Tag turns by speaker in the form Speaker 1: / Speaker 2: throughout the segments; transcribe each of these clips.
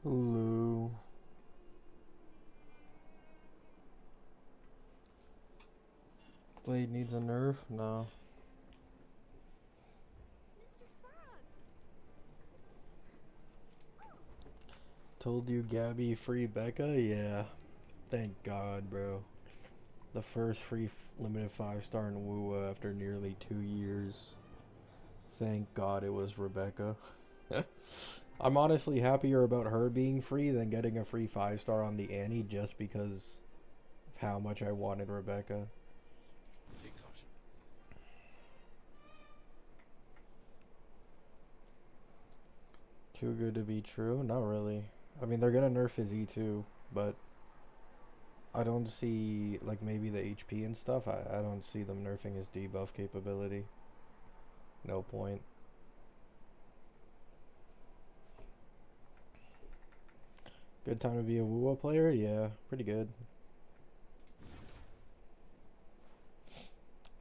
Speaker 1: Hello. Blade needs a nerf? No. Told you Gabby free Becca? Yeah. Thank God, bro. The first free limited 5-star in WUA after nearly 2 years. Thank God it was Rebecca. I'm honestly happier about her being free than getting a free 5-star on the Annie just because of how much I wanted Rebecca.
Speaker 2: Take caution.
Speaker 1: Too good to be true? Not really. I mean, they're gonna nerf his E2, but I don't see, like, maybe the HP and stuff. I don't see them nerfing his debuff capability. No point. Good time to be a WUA player? Yeah, pretty good.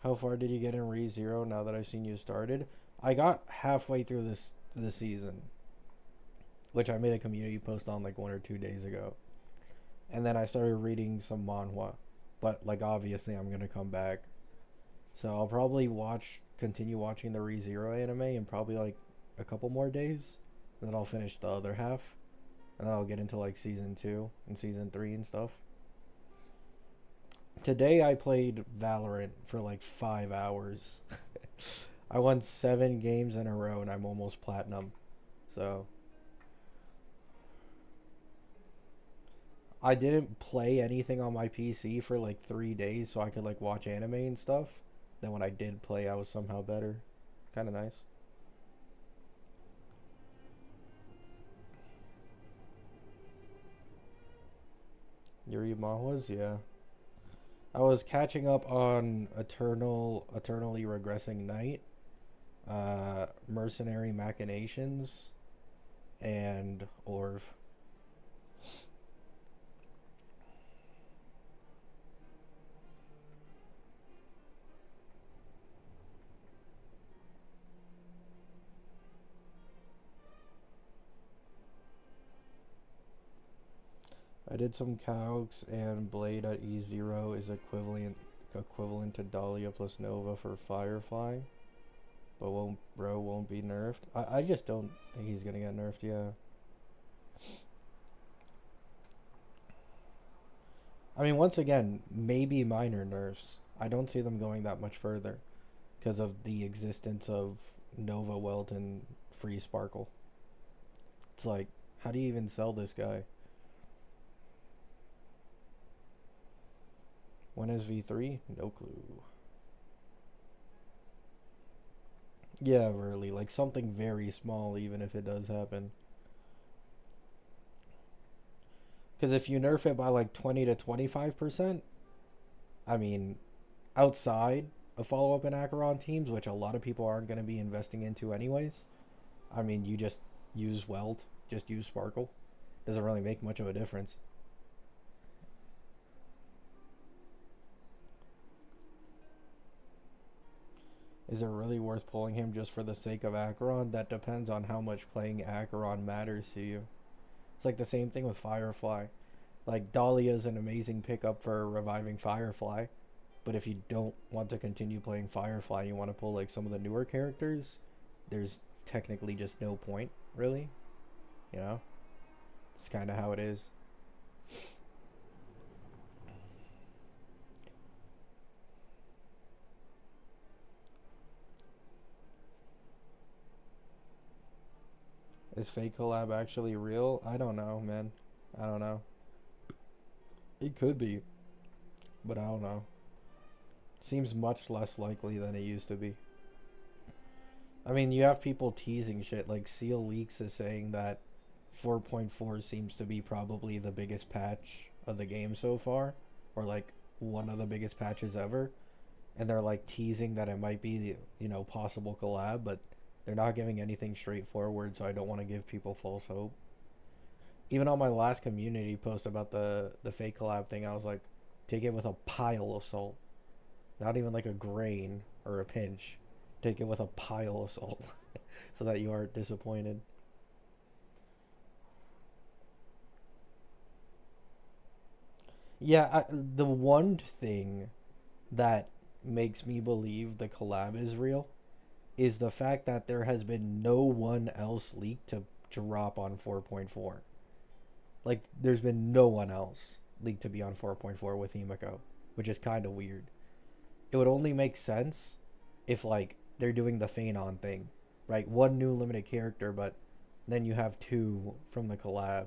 Speaker 1: How far did you get in ReZero now that I've seen you started? I got halfway through this season, which I made a community post on like 1 or 2 days ago. And then I started reading some manhwa. But like obviously I'm gonna come back. So I'll probably continue watching the ReZero anime in probably like a couple more days. And then I'll finish the other half. And then I'll get into like season 2 and season 3 and stuff. Today I played Valerant for like 5 hours. I won 7 games in a row and I'm almost platinum. So I didn't play anything on my PC for like 3 days so I could like watch anime and stuff. Then when I did play I was somehow better. Kinda nice. Yuri manhwas? Yeah. I was catching up on Eternally Regressing Night, Mercenary Machinations, and Orv. I did some calcs and Blade at E0 is equivalent to Dahlia plus Nova for Firefly. But won't be nerfed. I just don't think he's gonna get nerfed, yeah. I mean, once again, maybe minor nerfs. I don't see them going that much further because of the existence of Nova Welt and Free Sparkle. It's like, how do you even sell this guy? When is V3? No clue. Yeah, really. Like something very small, even if it does happen. Because if you nerf it by like 20 to 25%, I mean, outside of follow up and Acheron teams, which a lot of people aren't going to be investing into anyways, I mean, you just use Welt, just use Sparkle. Doesn't really make much of a difference. Is it really worth pulling him just for the sake of Acheron? That depends on how much playing Acheron matters to you. It's like the same thing with Firefly. Like, Dahlia is an amazing pickup for reviving Firefly, but if you don't want to continue playing Firefly, you want to pull like some of the newer characters, there's technically just no point, really. You know? It's kind of how it is. Is fake collab actually real? I don't know, man. I don't know. It could be, but I don't know. Seems much less likely than it used to be. I mean, you have people teasing shit. Like, Seal Leaks is saying that 4.4 seems to be probably the biggest patch of the game so far, or like one of the biggest patches ever. And they're like teasing that it might be the, possible collab, but they're not giving anything straightforward, so I don't want to give people false hope. Even on my last community post about the fake collab thing, I was like, take it with a pile of salt. Not even like a grain or a pinch. Take it with a pile of salt so that you aren't disappointed. Yeah, the one thing that makes me believe the collab is real is the fact that there has been no one else leaked to drop on 4.4. Like, there's been no one else leaked to be on 4.4 with Himiko, which is kind of weird. It would only make sense if, like, they're doing the Phanon thing, right? One new limited character, but then you have two from the collab.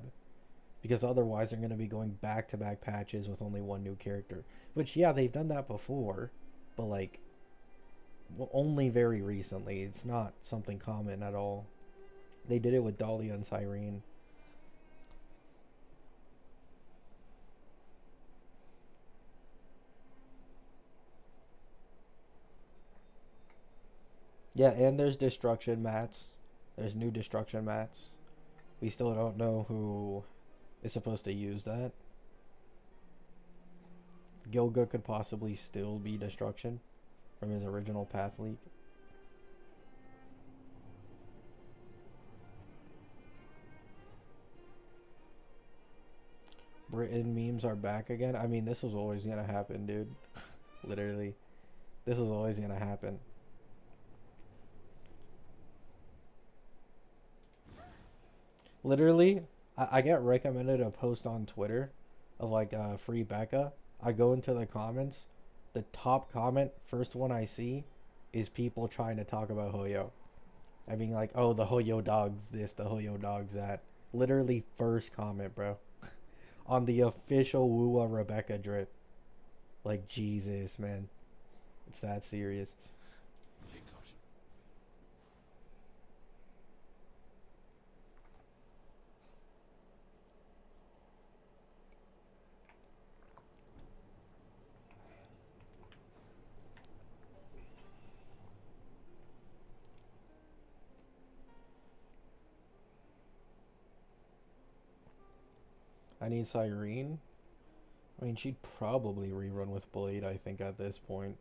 Speaker 1: Because otherwise, they're going to be going back to back patches with only one new character. Which, yeah, they've done that before, but, like, only very recently. It's not something common at all. They did it with Dahlia and Cyrene. Yeah, and there's destruction mats. There's new destruction mats. We still don't know who is supposed to use that. Gilga could possibly still be destruction from his original path leak. Britain memes are back again. I mean, this was always gonna happen, dude. Literally. This was always gonna happen. Literally, I get recommended a post on Twitter of like free Becca. I go into the comments. The top comment, first one I see, is people trying to talk about Hoyo. I mean, like, oh, the Hoyo dogs this, the Hoyo dogs that. Literally, first comment, bro. On the official Wua Rebecca drip. Like, Jesus, man. It's that serious.
Speaker 2: Take caution.
Speaker 1: I need Cyrene. I mean, she'd probably rerun with Blade, I think, at this point.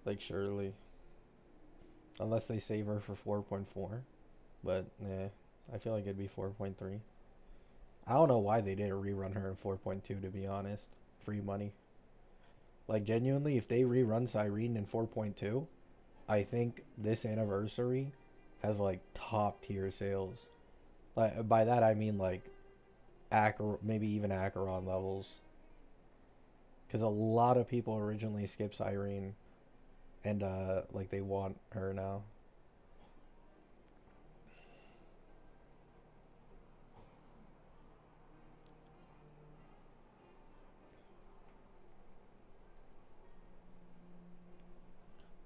Speaker 1: Like, surely. Unless they save her for 4.4. But, nah. I feel like it'd be 4.3. I don't know why they didn't rerun her in 4.2, to be honest. Free money. Like, genuinely, if they rerun Cyrene in 4.2, I think this anniversary has, like, top tier sales. Like, by that I mean, like, maybe even Acheron levels. Because a lot of people originally skipped Cyrene, and, like, they want her now.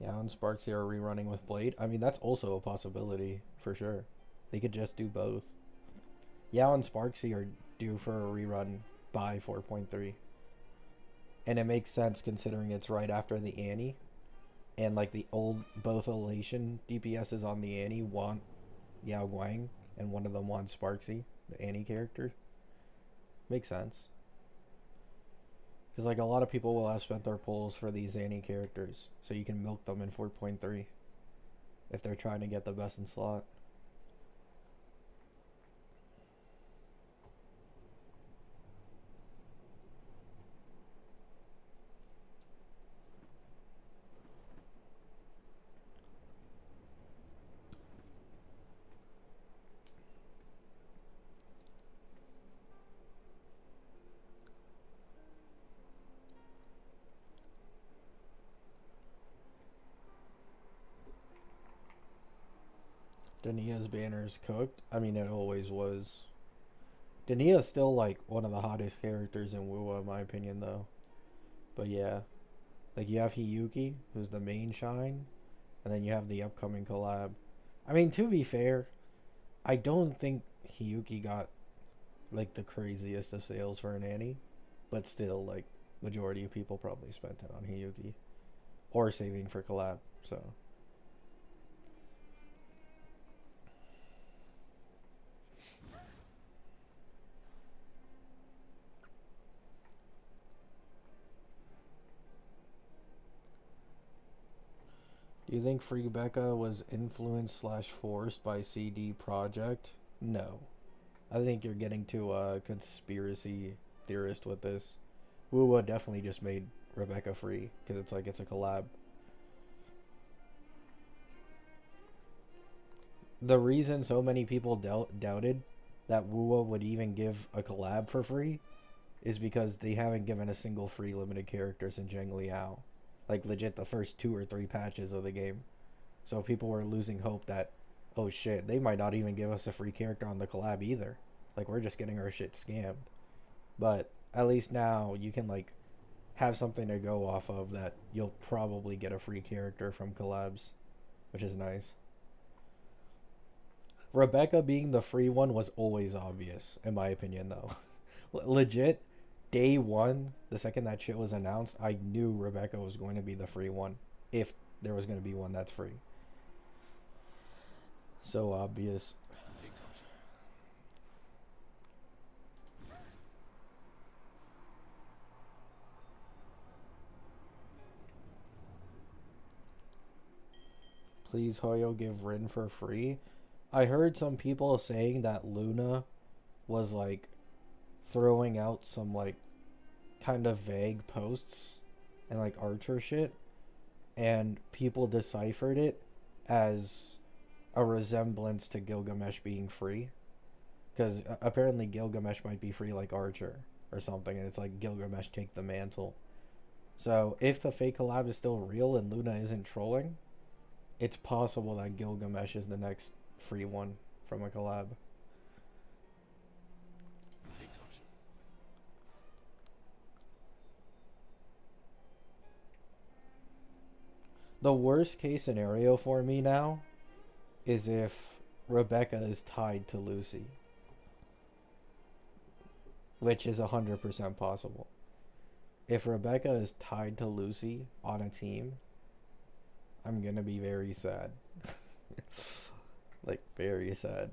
Speaker 1: Yeah, and Sparksy are rerunning with Blade. I mean, that's also a possibility, for sure. They could just do both. Yao and Sparksy are due for a rerun by 4.3. And it makes sense considering it's right after the Annie. And like the old, both Elation DPSs on the Annie want Yao Guang, and one of them wants Sparksy, the Annie character. Makes sense. Because like a lot of people will have spent their pulls for these Annie characters. So you can milk them in 4.3 if they're trying to get the best in slot. Dania's banner is cooked. I mean, it always was. Dania's still like one of the hottest characters in WoW, in my opinion, though. But yeah, like you have Hiyuki, who's the main shine, and then you have the upcoming collab. I mean, to be fair, I don't think Hiyuki got like the craziest of sales for an Annie, but still, like majority of people probably spent it on Hiyuki or saving for collab. So do you think Free Becca was influenced slash forced by CD Projekt? No. I think you're getting to a conspiracy theorist with this. Wuwa definitely just made Rebecca free because it's like it's a collab. The reason so many people doubted that Wuwa would even give a collab for free is because they haven't given a single free limited character since Zheng Liao. Like legit the first 2 or 3 patches of the game. So people were losing hope that, oh shit, they might not even give us a free character on the collab either. Like we're just getting our shit scammed. But at least now you can like have something to go off of that you'll probably get a free character from collabs, which is nice. Rebecca being the free one was always obvious, in my opinion, though. Legit, day one, the second that shit was announced, I knew Rebecca was going to be the free one, if there was going to be one that's free. So obvious.
Speaker 2: Take caution.
Speaker 1: Please, Hoyo, give Rin for free. I heard some people saying that Luna was like throwing out some like kind of vague posts and like Archer shit, and people deciphered it as a resemblance to Gilgamesh being free, because apparently Gilgamesh might be free like Archer or something, and it's like Gilgamesh take the mantle. So if the fake collab is still real and Luna isn't trolling, it's possible that Gilgamesh is the next free one from a collab.
Speaker 2: Take caution.
Speaker 1: The worst case scenario for me now is if Rebecca is tied to Lucy, which is 100% possible. If Rebecca is tied to Lucy on a team, I'm gonna be very sad. Like, very sad.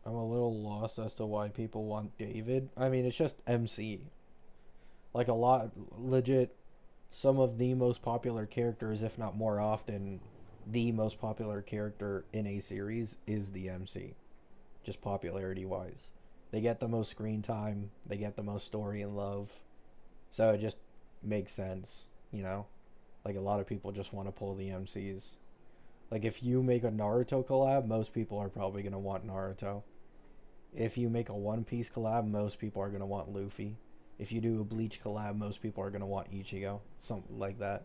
Speaker 1: I'm a little lost as to why people want David. I mean, it's just MC. Like, a lot, legit, some of the most popular characters, if not more often, the most popular character in a series is the MC. Just popularity wise. They get the most screen time, they get the most story and love. So it just makes sense, you know? Like, a lot of people just want to pull the MCs. Like, if you make a Naruto collab, most people are probably going to want Naruto. If you make a One Piece collab, most people are going to want Luffy. If you do a Bleach collab, most people are going to want Ichigo. Something like that.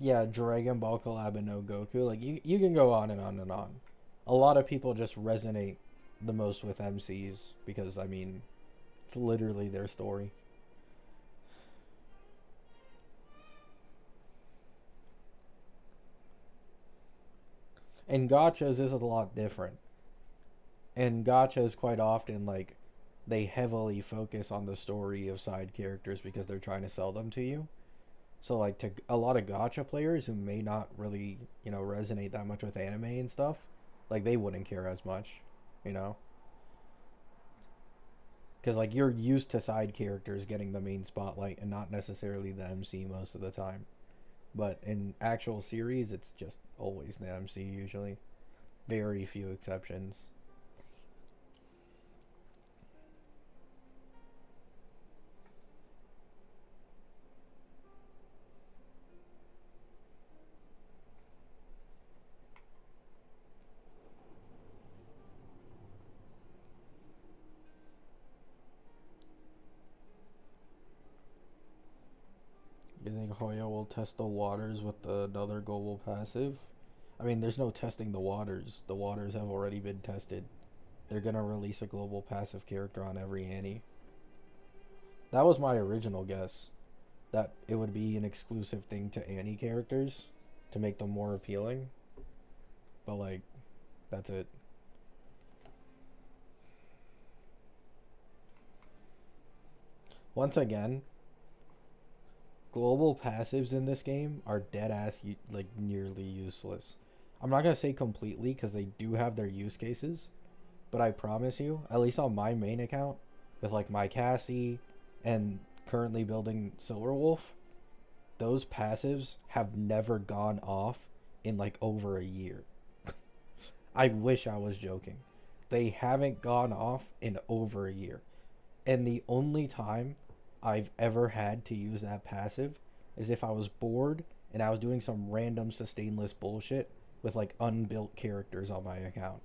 Speaker 1: Yeah, Dragon Ball collab and no Goku. Like, you can go on and on and on. A lot of people just resonate the most with MCs because, I mean, it's literally their story. And gachas is a lot different. And gachas quite often, like, they heavily focus on the story of side characters because they're trying to sell them to you. So like to a lot of gacha players who may not really, resonate that much with anime and stuff, like they wouldn't care as much, you know? Cuz like you're used to side characters getting the main spotlight and not necessarily the MC most of the time. But in actual series, it's just always the MC usually. Very few exceptions. test the waters with another global passive. I mean, there's no testing the waters. The waters have already been tested. They're gonna release a global passive character on every Annie. That was my original guess. That it would be an exclusive thing to Annie characters to make them more appealing. But like, that's it. Once again, global passives in this game are dead ass like nearly useless. I'm not gonna say completely because they do have their use cases, but I promise you, at least on my main account, with like my Cassie and currently building Silverwolf, those passives have never gone off in like over a year. I wish I was joking. They haven't gone off in over a year. And the only time I've ever had to use that passive is if I was bored and I was doing some random sustainless bullshit with like unbuilt characters on my account.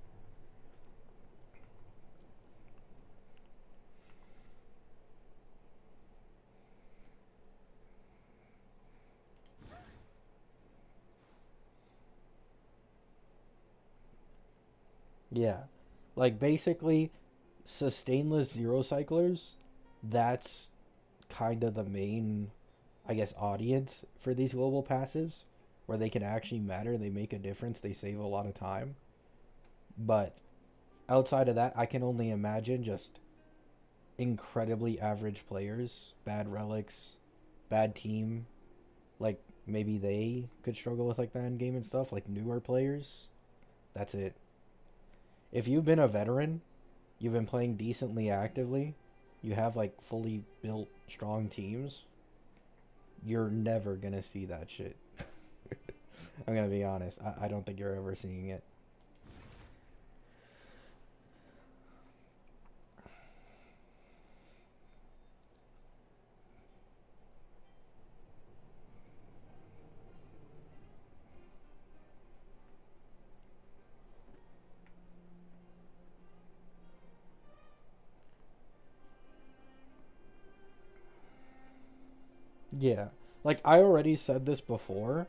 Speaker 1: Yeah. Like basically sustainless zero cyclers, that's kind of the main, I guess, audience for these global passives, where they can actually matter, they make a difference, they save a lot of time. But outside of that, I can only imagine just incredibly average players, bad relics, bad team, like maybe they could struggle with like the end game and stuff, like newer players. That's it. If you've been a veteran, you've been playing decently actively, you have like fully built strong teams, you're never gonna see that shit. I'm gonna be honest. I don't think you're ever seeing it. Yeah. Like I already said this before.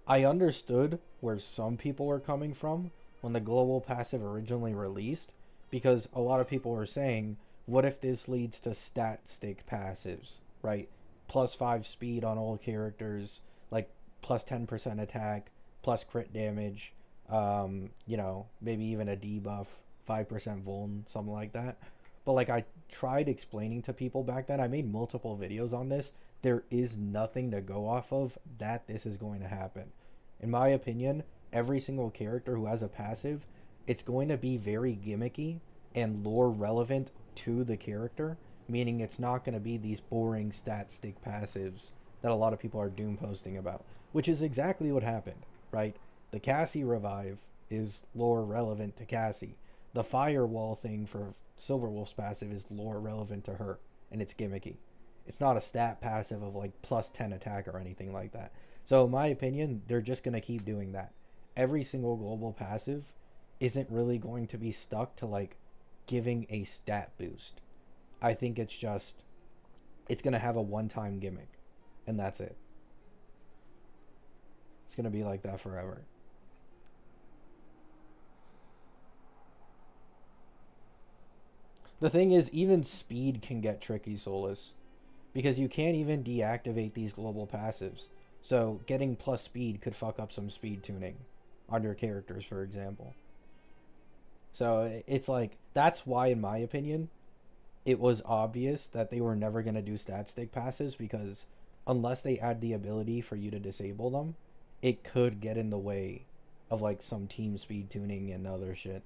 Speaker 1: I understood where some people were coming from when the global passive originally released, because a lot of people were saying, what if this leads to stat stick passives, right? Plus 5 speed on all characters, like plus 10% attack, plus crit damage, maybe even a debuff, 5% vuln, something like that. But like I tried explaining to people back then, I made multiple videos on this. There is nothing to go off of that this is going to happen. In my opinion, every single character who has a passive, it's going to be very gimmicky and lore relevant to the character, meaning it's not going to be these boring stat stick passives that a lot of people are doom posting about, which is exactly what happened, right? The Cassie revive is lore relevant to Cassie. The firewall thing for Silverwolf's passive is lore relevant to her, and it's gimmicky. It's not a stat passive of like plus 10 attack or anything like that. So in my opinion, they're just going to keep doing that. Every single global passive isn't really going to be stuck to like giving a stat boost. I think it's going to have a one-time gimmick, and that's it. It's going to be like that forever. The thing is, even speed can get tricky, Solus, because you can't even deactivate these global passives. So getting plus speed could fuck up some speed tuning on your characters, for example. So it's like, that's why, in my opinion, it was obvious that they were never going to do stat stick passes, because unless they add the ability for you to disable them, it could get in the way of like some team speed tuning and other shit.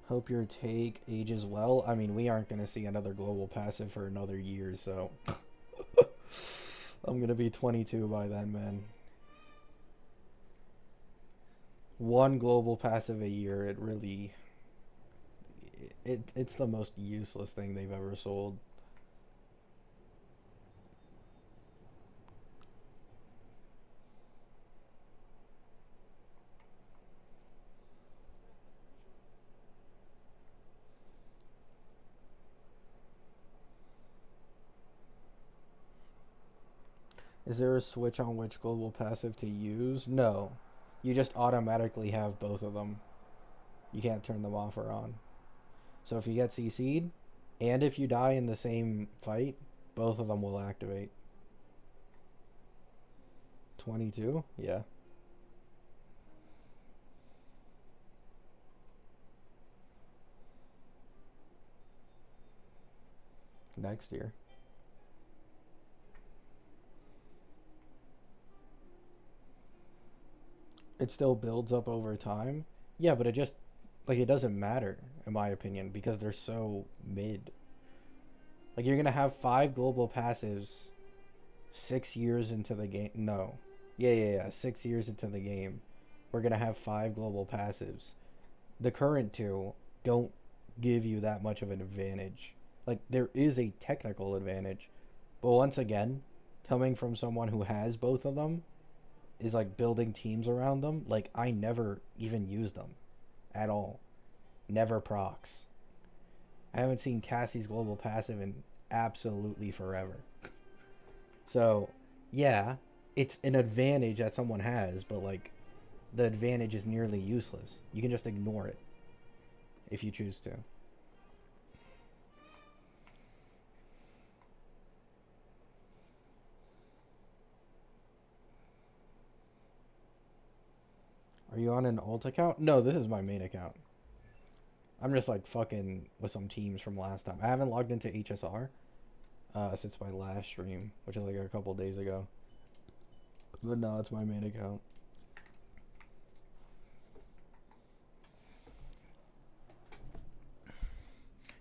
Speaker 1: Hope your take ages well. I mean, we aren't going to see another global passive for another year, so I'm going to be 22 by then, man. One global passive a year, it really it's the most useless thing they've ever sold. Is there a switch on which global passive to use? No. You just automatically have both of them. You can't turn them off or on. So if you get CC'd, and if you die in the same fight, both of them will activate. 22? Yeah. Next year. It still builds up over time. Yeah, but it just, like, it doesn't matter, in my opinion, because they're so mid. Like, you're gonna have 5 global passives 6 years into the game. No. Yeah. 6 years into the game. We're gonna have 5 global passives. The current 2 don't give you that much of an advantage. Like, there is a technical advantage. But once again, coming from someone who has both of them, is like building teams around them. Like, I never even used them at all. Never procs. I haven't seen Cassie's global passive in absolutely forever. So, yeah, it's an advantage that someone has, but like, the advantage is nearly useless. You can just ignore it if you choose to. Are you on an alt account? No, this is my main account. I'm just like fucking with some teams from last time. I haven't logged into HSR since my last stream, which is like a couple days ago. But no, it's my main account.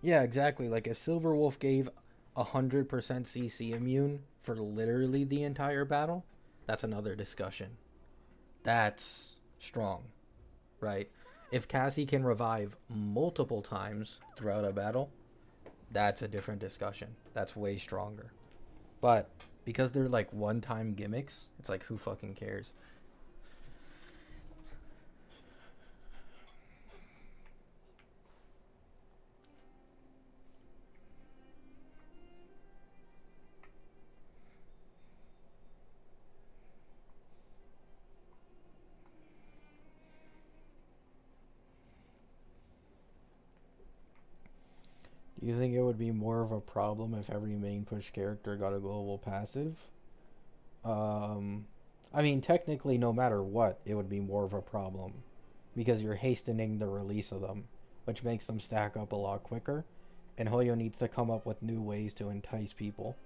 Speaker 1: Yeah, exactly. Like if Silverwolf gave 100% CC immune for literally the entire battle, that's another discussion. That's strong, right? If Cassie can revive multiple times throughout a battle, that's a different discussion. That's way stronger. But because they're like one-time gimmicks, it's like, who fucking cares? Do you think it would be more of a problem if every main push character got a global passive? I mean, technically, no matter what, it would be more of a problem because you're hastening the release of them, which makes them stack up a lot quicker. And Hoyo needs to come up with new ways to entice people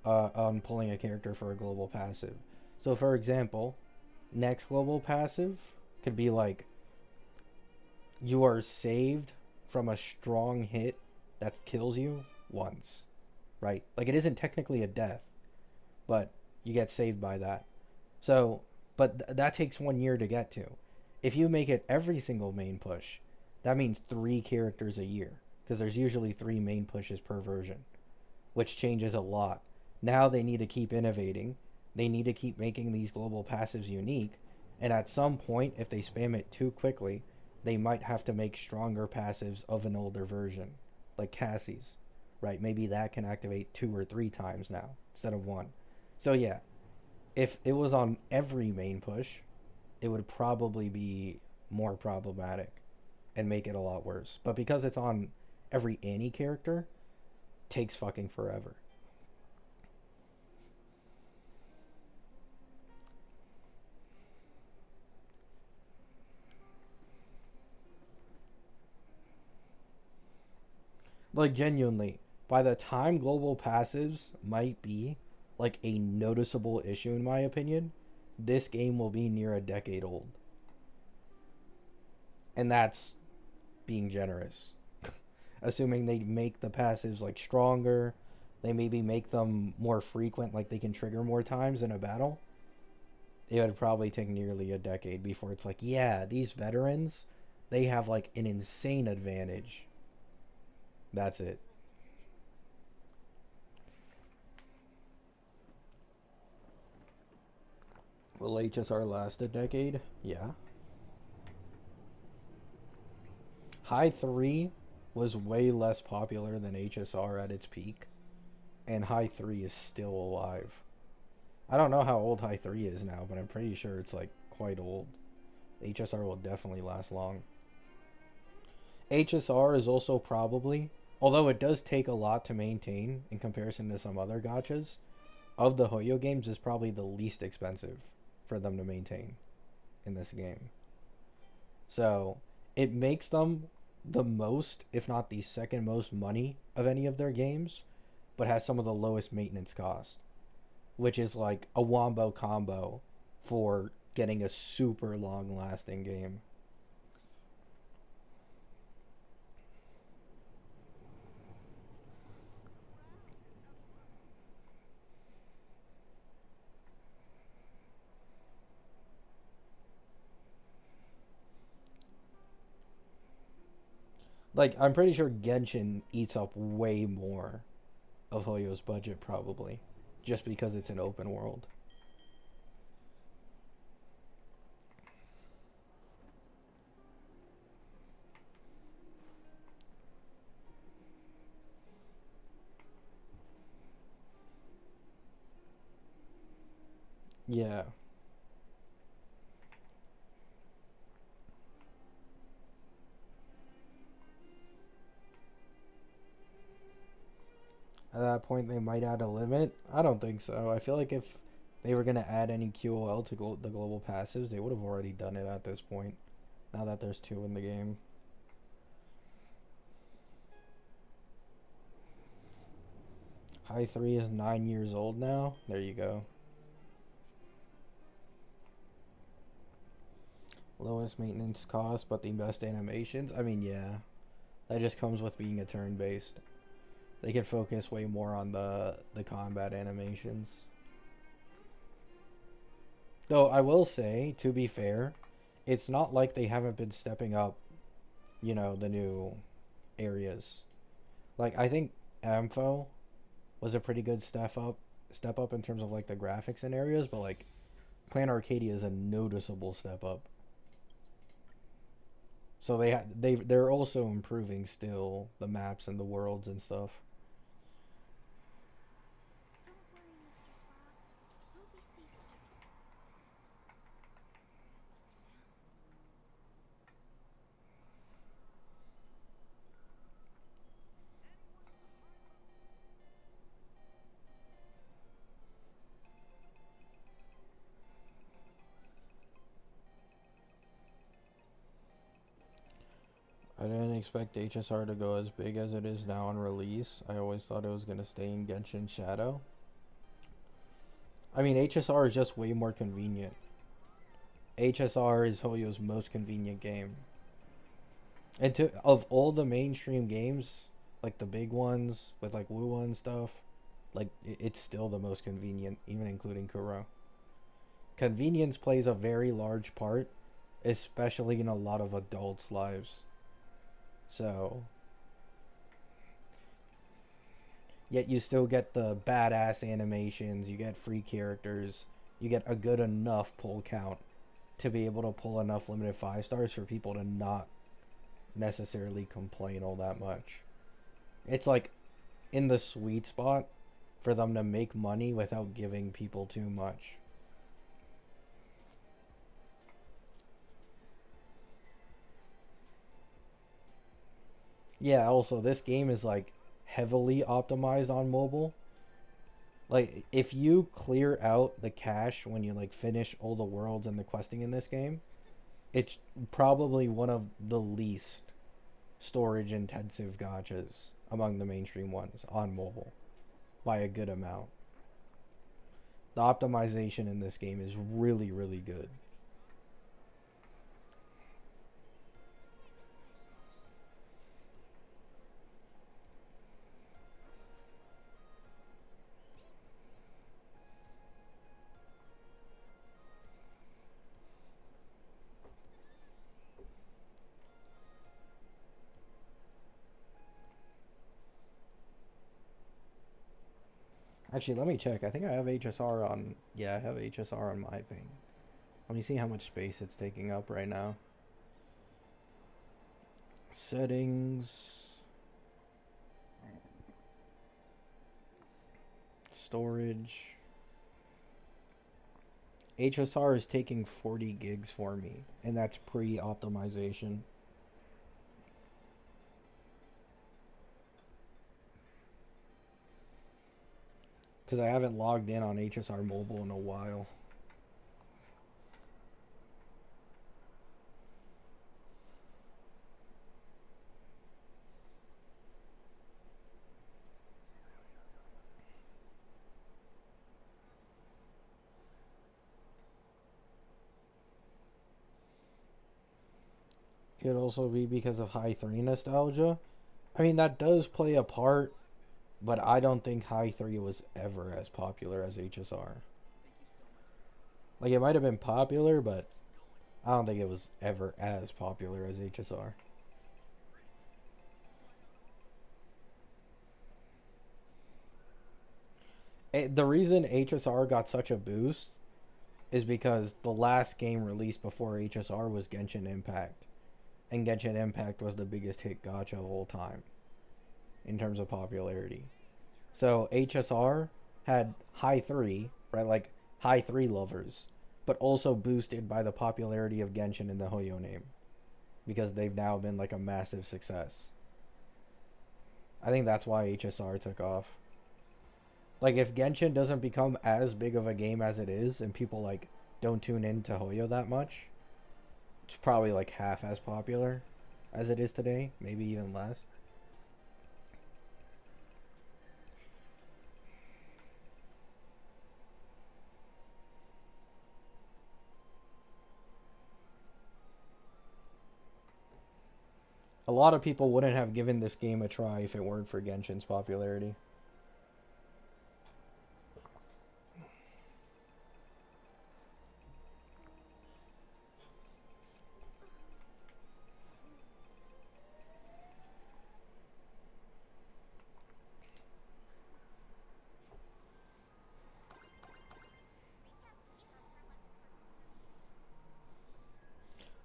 Speaker 1: on pulling a character for a global passive. So, for example, next global passive could be like, you are saved from a strong hit that kills you once, right? Like, it isn't technically a death, but you get saved by that. So, but that takes 1 year to get to. If you make it every single main push, that means 3 characters a year, because there's usually 3 main pushes per version, which changes a lot. Now they need to keep innovating. They need to keep making these global passives unique, and at some point, if they spam it too quickly, they might have to make stronger passives of an older version, like Cassie's, right? Maybe that can activate 2 or 3 times now instead of 1. So yeah, if it was on every main push, it would probably be more problematic and make it a lot worse. But because it's on every Annie character, it takes fucking forever. Like, genuinely, by the time global passives might be like a noticeable issue in my opinion, this game will be near a decade old. And that's being generous. Assuming they make the passives like stronger, they maybe make them more frequent, like they can trigger more times in a battle. It would probably take nearly a decade before it's like, yeah, these veterans, they have like an insane advantage. That's it. Will HSR last a decade? Yeah. High 3 was way less popular than HSR at its peak, and High 3 is still alive. I don't know how old High 3 is now, but I'm pretty sure it's like quite old. HSR will definitely last long. HSR is also probably, although it does take a lot to maintain in comparison to some other gachas, of the Hoyo games is probably the least expensive for them to maintain in this game. So it makes them the most, if not the second most money of any of their games, but has some of the lowest maintenance cost, which is like a wombo combo for getting a super long lasting game. Like, I'm pretty sure Genshin eats up way more of Hoyo's budget, probably, just because it's an open world. Yeah. At that point, they might add a limit. I don't think so. I feel like if they were going to add any QOL to the global passives, they would have already done it at this point, now that there's two in the game. High 3 is 9 years old now. There you go. Lowest maintenance cost, but the best animations. I mean, yeah. That just comes with being a turn based. They can focus way more on the combat animations. Though I will say, to be fair, it's not like they haven't been stepping up, the new areas. Like I think Ampho was a pretty good step up in terms of like the graphics and areas, but like Plan Arcadia is a noticeable step up. So they're also improving still the maps and the worlds and stuff. I didn't expect HSR to go as big as it is now on release. I always thought it was going to stay in Genshin Shadow. I mean, HSR is just way more convenient. HSR is Hoyo's most convenient game. And of all the mainstream games, like the big ones with like Wuwa and stuff, like it's still the most convenient, even including Kuro. Convenience plays a very large part, especially in a lot of adults' lives. So, yet you still get the badass animations, you get free characters, you get a good enough pull count to be able to pull enough limited 5 stars for people to not necessarily complain all that much. It's like in the sweet spot for them to make money without giving people too much. Yeah, also this game is like heavily optimized on mobile. Like if you clear out the cache when you like finish all the worlds and the questing in this game, it's probably one of the least storage intensive gachas among the mainstream ones on mobile by a good amount. The optimization in this game is really, really good. Actually, let me check. I think I have HSR on. Yeah, I have HSR on my thing. Let me see how much space it's taking up right now. Settings. Storage. HSR is taking 40 gigs for me, and that's pre-optimization. Because I haven't logged in on HSR Mobile in a while. It would also be because of High 3 nostalgia. I mean, that does play a part, but I don't think High 3 was ever as popular as HSR. Like, it might have been popular, but I don't think it was ever as popular as HSR. The reason HSR got such a boost is because the last game released before HSR was Genshin Impact. And Genshin Impact was the biggest hit gacha of all time in terms of popularity. So HSR had High 3, right? Like High 3 lovers, but also boosted by the popularity of Genshin in the Hoyo name because they've now been like a massive success. I think that's why HSR took off. Like if Genshin doesn't become as big of a game as it is and people like don't tune into Hoyo that much, it's probably like half as popular as it is today, maybe even less. A lot of people wouldn't have given this game a try if it weren't for Genshin's popularity.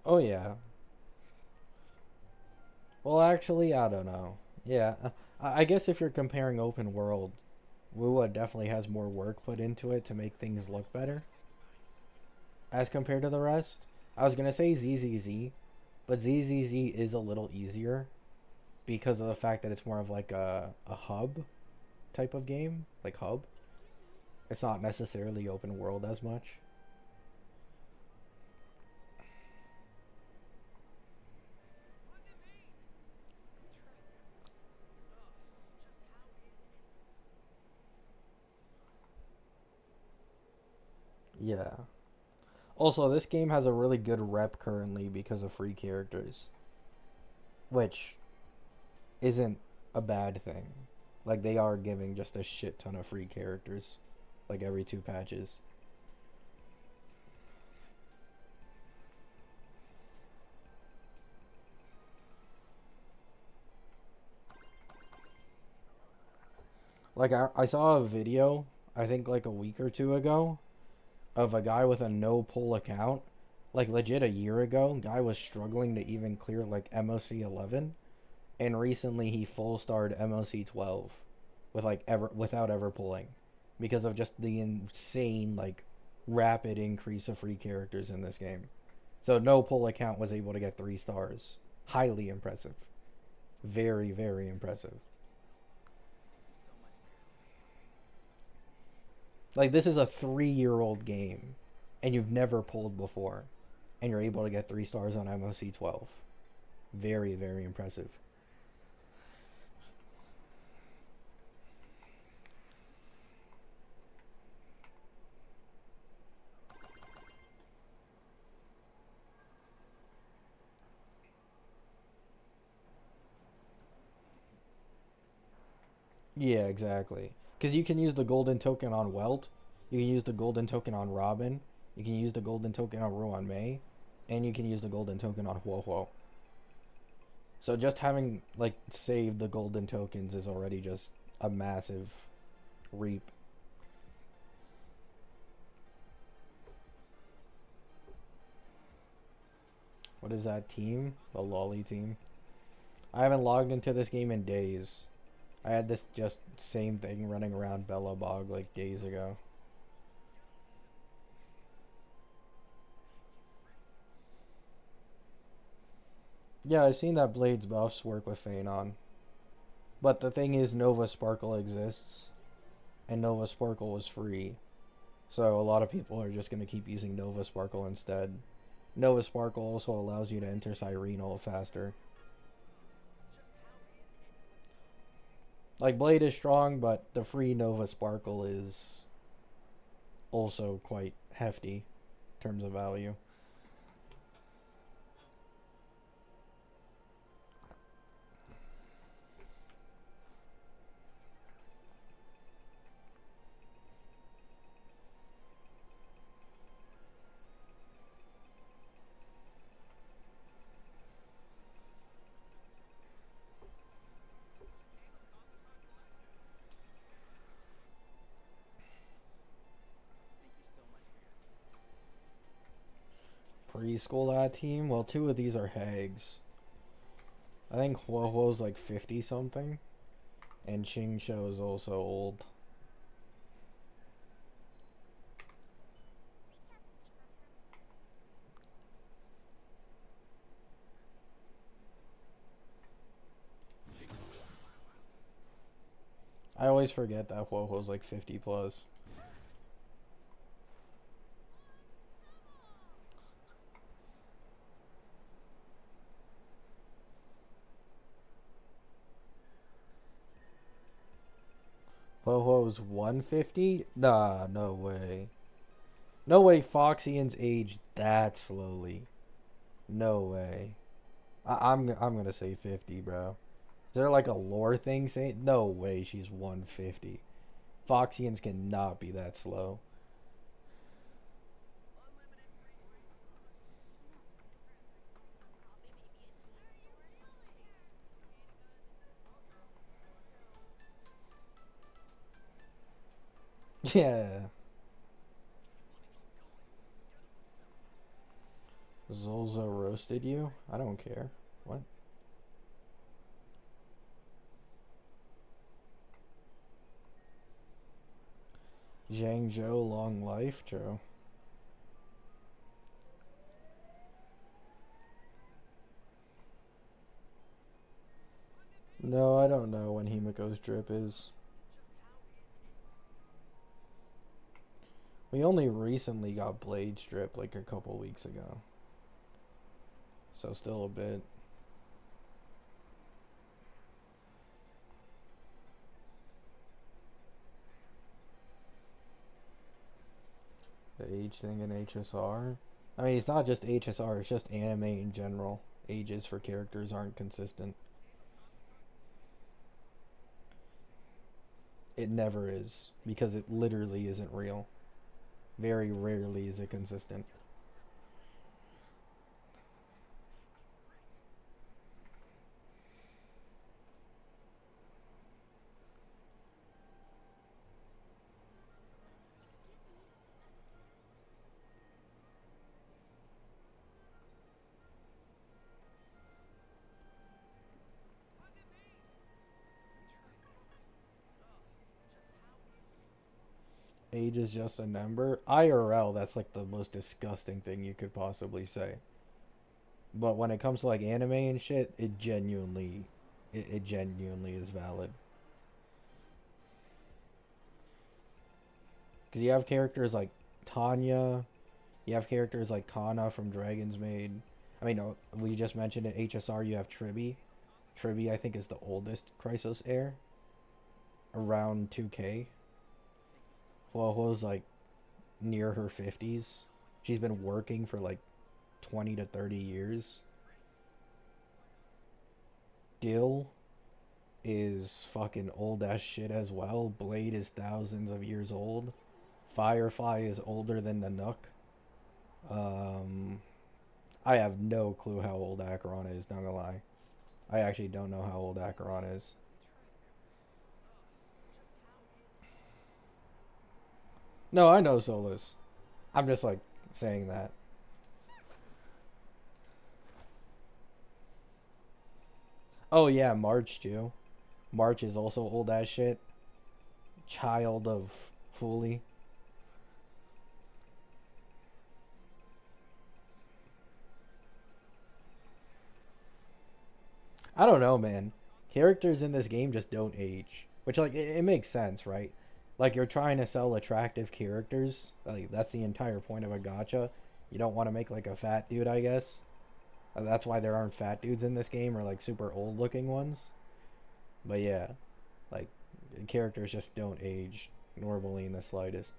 Speaker 1: Oh yeah. Well, actually, I don't know. Yeah, I guess if you're comparing open world, WoW definitely has more work put into it to make things look better as compared to the rest. I was gonna say ZZZ, but ZZZ is a little easier because of the fact that it's more of like a hub type of game, like hub. It's not necessarily open world as much. Yeah. Also, this game has a really good rep currently because of free characters, which isn't a bad thing. Like they are giving just a shit ton of free characters, like every 2 patches. Like I saw a video, I think like a week or two ago, of a guy with a no pull account. Like legit a year ago, guy was struggling to even clear like MOC 11, and recently he full starred MOC 12 with like ever without ever pulling because of just the insane like rapid increase of free characters in this game. So no pull account was able to get 3 stars. Highly impressive. Very, very impressive. Like this is a 3-year-old game and you've never pulled before and you're able to get 3 stars on MOC 12. Very, very impressive. Yeah, exactly. Because you can use the golden token on Welt, you can use the golden token on Robin, you can use the golden token on Ruan Mei, and you can use the golden token on Huo Huo. So just having like saved the golden tokens is already just a massive reap. What is that team? The lolly team. I haven't logged into this game in days. I had this just same thing running around Bellabog like days ago. Yeah, I've seen that Blade's buffs work with Phanon. But the thing is, Nova Sparkle exists, and Nova Sparkle was free. So a lot of people are just going to keep using Nova Sparkle instead. Nova Sparkle also allows you to enter Sirenal faster. Like, Blade is strong, but the free Nova Sparkle is also quite hefty in terms of value. Preschool that team? Well, two of these are hags. I think Huohuo's like 50 something. And Qingshou is also old.
Speaker 2: Take caution.
Speaker 1: I always forget that Huohuo's like 50 plus. Huohuo's 150? Nah, no way. No way Foxians age that slowly. No way. I'm gonna say 50, bro. Is there like a lore thing saying? No way she's 150. Foxians cannot be that slow. Yeah. Zolzo roasted you? I don't care. What? Zhangzhou long life, Joe. No, I don't know when Himiko's drip is. We only recently got Blade strip like a couple weeks ago. So still a bit. The age thing in HSR. I mean, it's not just HSR, it's just anime in general. Ages for characters aren't consistent. It never is, because it literally isn't real. Very rarely is it consistent. Age is just a number. IRL, that's like the most disgusting thing you could possibly say. But when it comes to like anime and shit, it genuinely is valid. Because you have characters like Tanya, you have characters like Kana from Dragon's Maid. I mean, we just mentioned at HSR you have Tribi. Tribi, I think, is the oldest Chrysos heir. Around 2K. Huohuo's like near her 50s. She's been working for like 20 to 30 years. Dill is fucking old as shit as well. Blade is thousands of years old. Firefly is older than the Nook. Um, I have no clue how old Acheron is, not gonna lie. I actually don't know how old Acheron is. No, I know Solus. I'm just like saying that. Oh yeah, March too. March is also old as shit. Child of Fooly. I don't know, man. Characters in this game just don't age, which like it makes sense, right? Like you're trying to sell attractive characters. Like that's the entire point of a gacha. You don't want to make like a fat dude, I guess. That's why there aren't fat dudes in this game or like super old looking ones. But yeah, like characters just don't age normally in the slightest.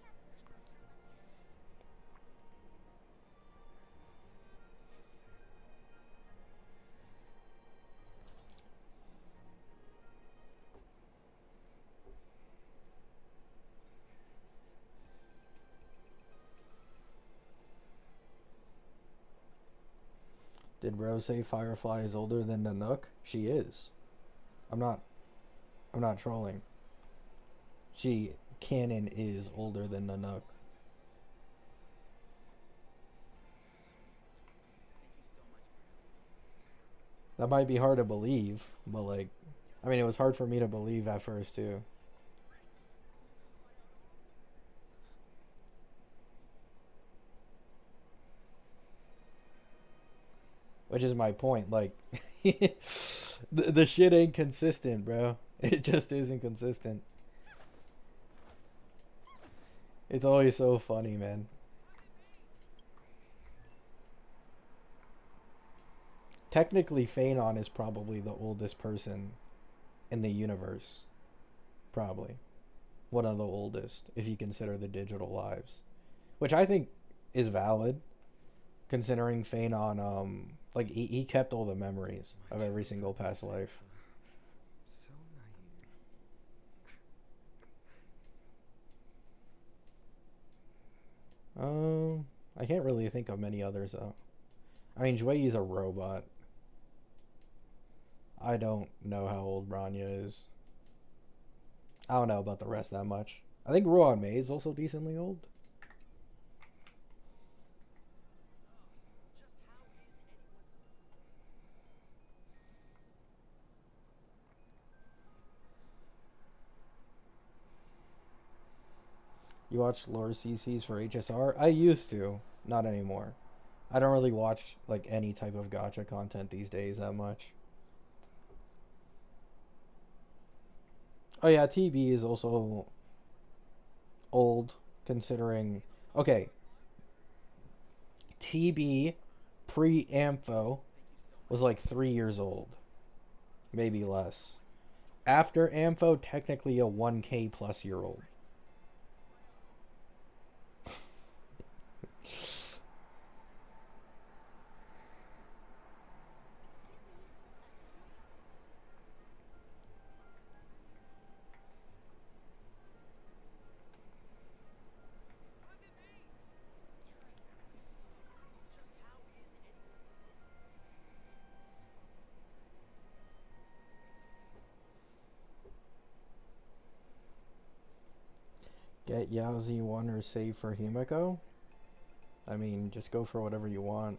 Speaker 1: Did Rose say Firefly is older than Nanook? She is. I'm not. I'm not trolling. She canon is older than Nanook. That might be hard to believe, but like, I mean, it was hard for me to believe at first too. Which is my point. Like, the shit ain't consistent, bro. It just isn't consistent. It's always so funny, man. Technically, Phanon is probably the oldest person in the universe. Probably. One of the oldest, if you consider the digital lives. Which I think is valid, considering Phanon, like, he kept all the memories of every single past life.
Speaker 2: So naive.
Speaker 1: I can't really think of many others, though. I mean, Jueyi's a robot. I don't know how old Branya is. I don't know about the rest that much. I think Ruan Mei is also decently old. You watch lore CCs for HSR? I used to, not anymore. I don't really watch like any type of gacha content these days that much. Oh yeah, TB is also old considering. Okay, TB pre-Ampho was like 3 years old, maybe less. After Ampho, technically a 1K plus year old. Get Yaozi 1 or save for Himiko? I mean, just go for whatever you want.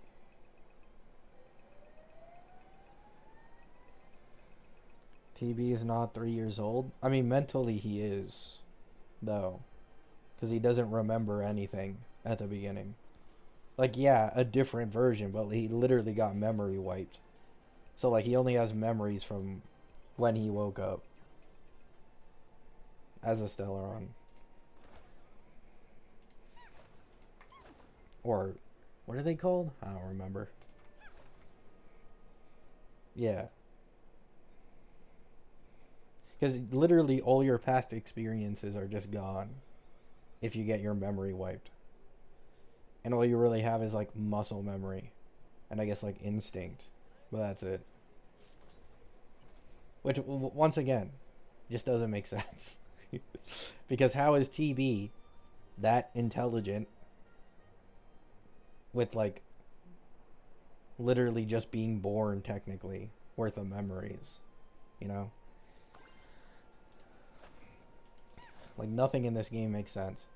Speaker 1: TB is not 3 years old. I mean, mentally he is, though, because he doesn't remember anything at the beginning. Like, yeah, a different version, but he literally got memory wiped. So, like, he only has memories from when he woke up as a Stellaron. Or, what are they called? I don't remember. Yeah. Because literally all your past experiences are just gone if you get your memory wiped. And all you really have is like muscle memory and I guess like instinct. But that's it. Which, once again, just doesn't make sense. Because how is TB that intelligent with like literally just being born technically worth of memories? You know? Like nothing in this game makes sense.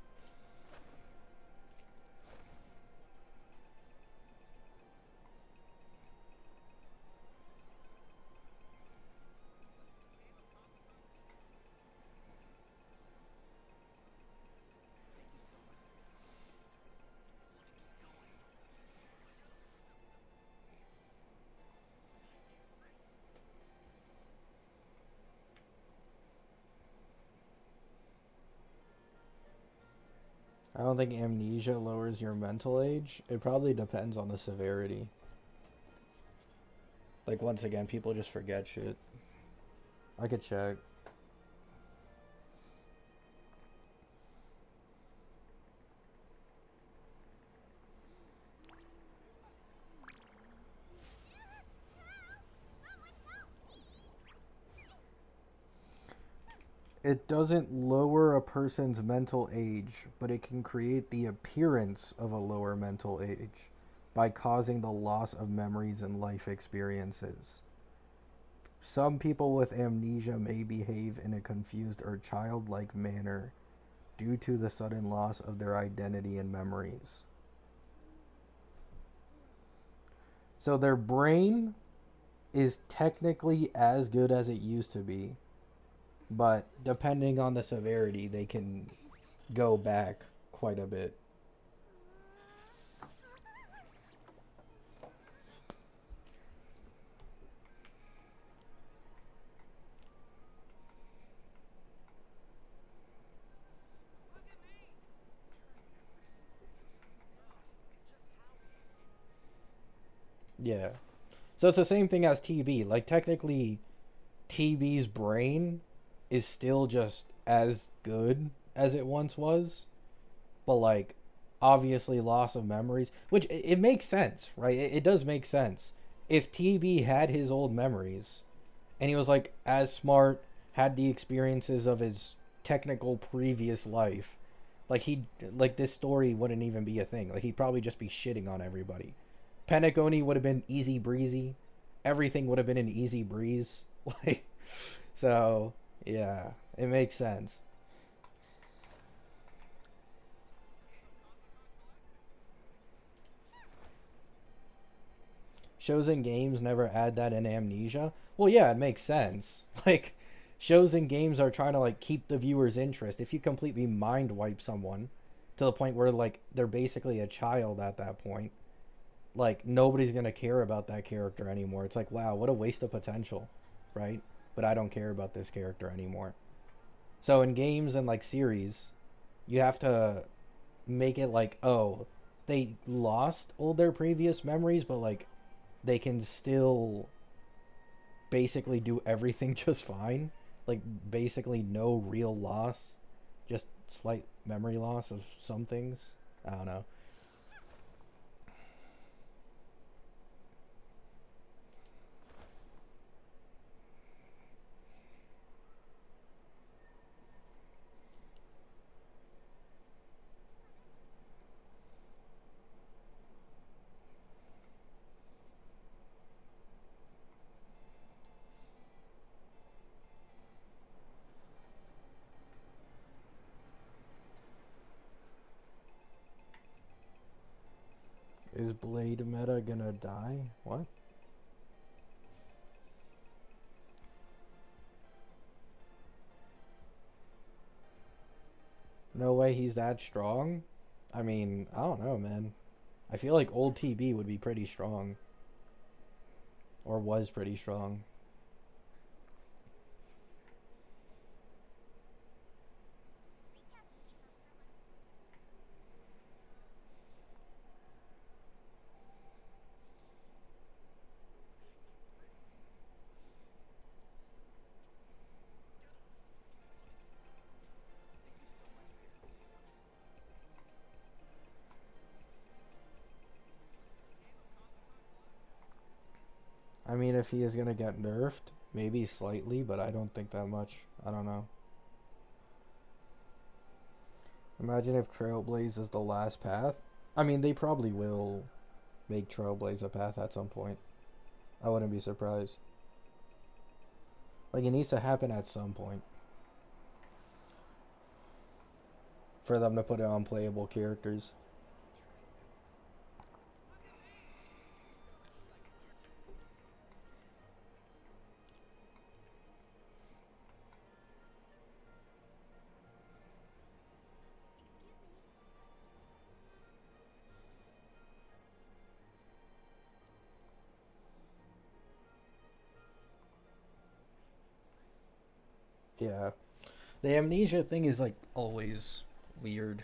Speaker 1: I don't think amnesia lowers your mental age. It probably depends on the severity. Like, once again, people just forget shit. I could check. It doesn't lower a person's mental age, but it can create the appearance of a lower mental age by causing the loss of memories and life experiences. Some people with amnesia may behave in a confused or childlike manner due to the sudden loss of their identity and memories. So their brain is technically as good as it used to be, but depending on the severity, they can go back quite a bit. Yeah. So it's the same thing as TB. Like, technically, TB's brain is still just as good as it once was, but like, obviously loss of memories, which it makes sense, right? It does make sense. If TB had his old memories and he was like as smart, had the experiences of his technical previous life, like he like this story wouldn't even be a thing. Like, he'd probably just be shitting on everybody. Penacony would have been easy breezy. Everything would have been an easy breeze. Like, so yeah, it makes sense. Shows and games never add that in amnesia. Well, yeah, it makes sense. Like, shows and games are trying to like keep the viewer's interest. If you completely mind wipe someone to the point where like they're basically a child at that point, like nobody's gonna care about that character anymore. It's like, wow, what a waste of potential, right? But I don't care about this character anymore. So in games and like series, you have to make it like, oh, they lost all their previous memories, but like they can still basically do everything just fine. Like, basically no real loss, just slight memory loss of some things. I don't know. Is Blade meta gonna die? What? No way he's that strong? I mean, I don't know, man. I feel like old TB would be pretty strong. Or was pretty strong. I mean, if he is gonna get nerfed, maybe slightly, but I don't think that much. I don't know. Imagine if Trailblaze is the last path. I mean, they probably will make Trailblaze a path at some point. I wouldn't be surprised. Like, it needs to happen at some point for them to put it on playable characters. Yeah. The amnesia thing is like always weird.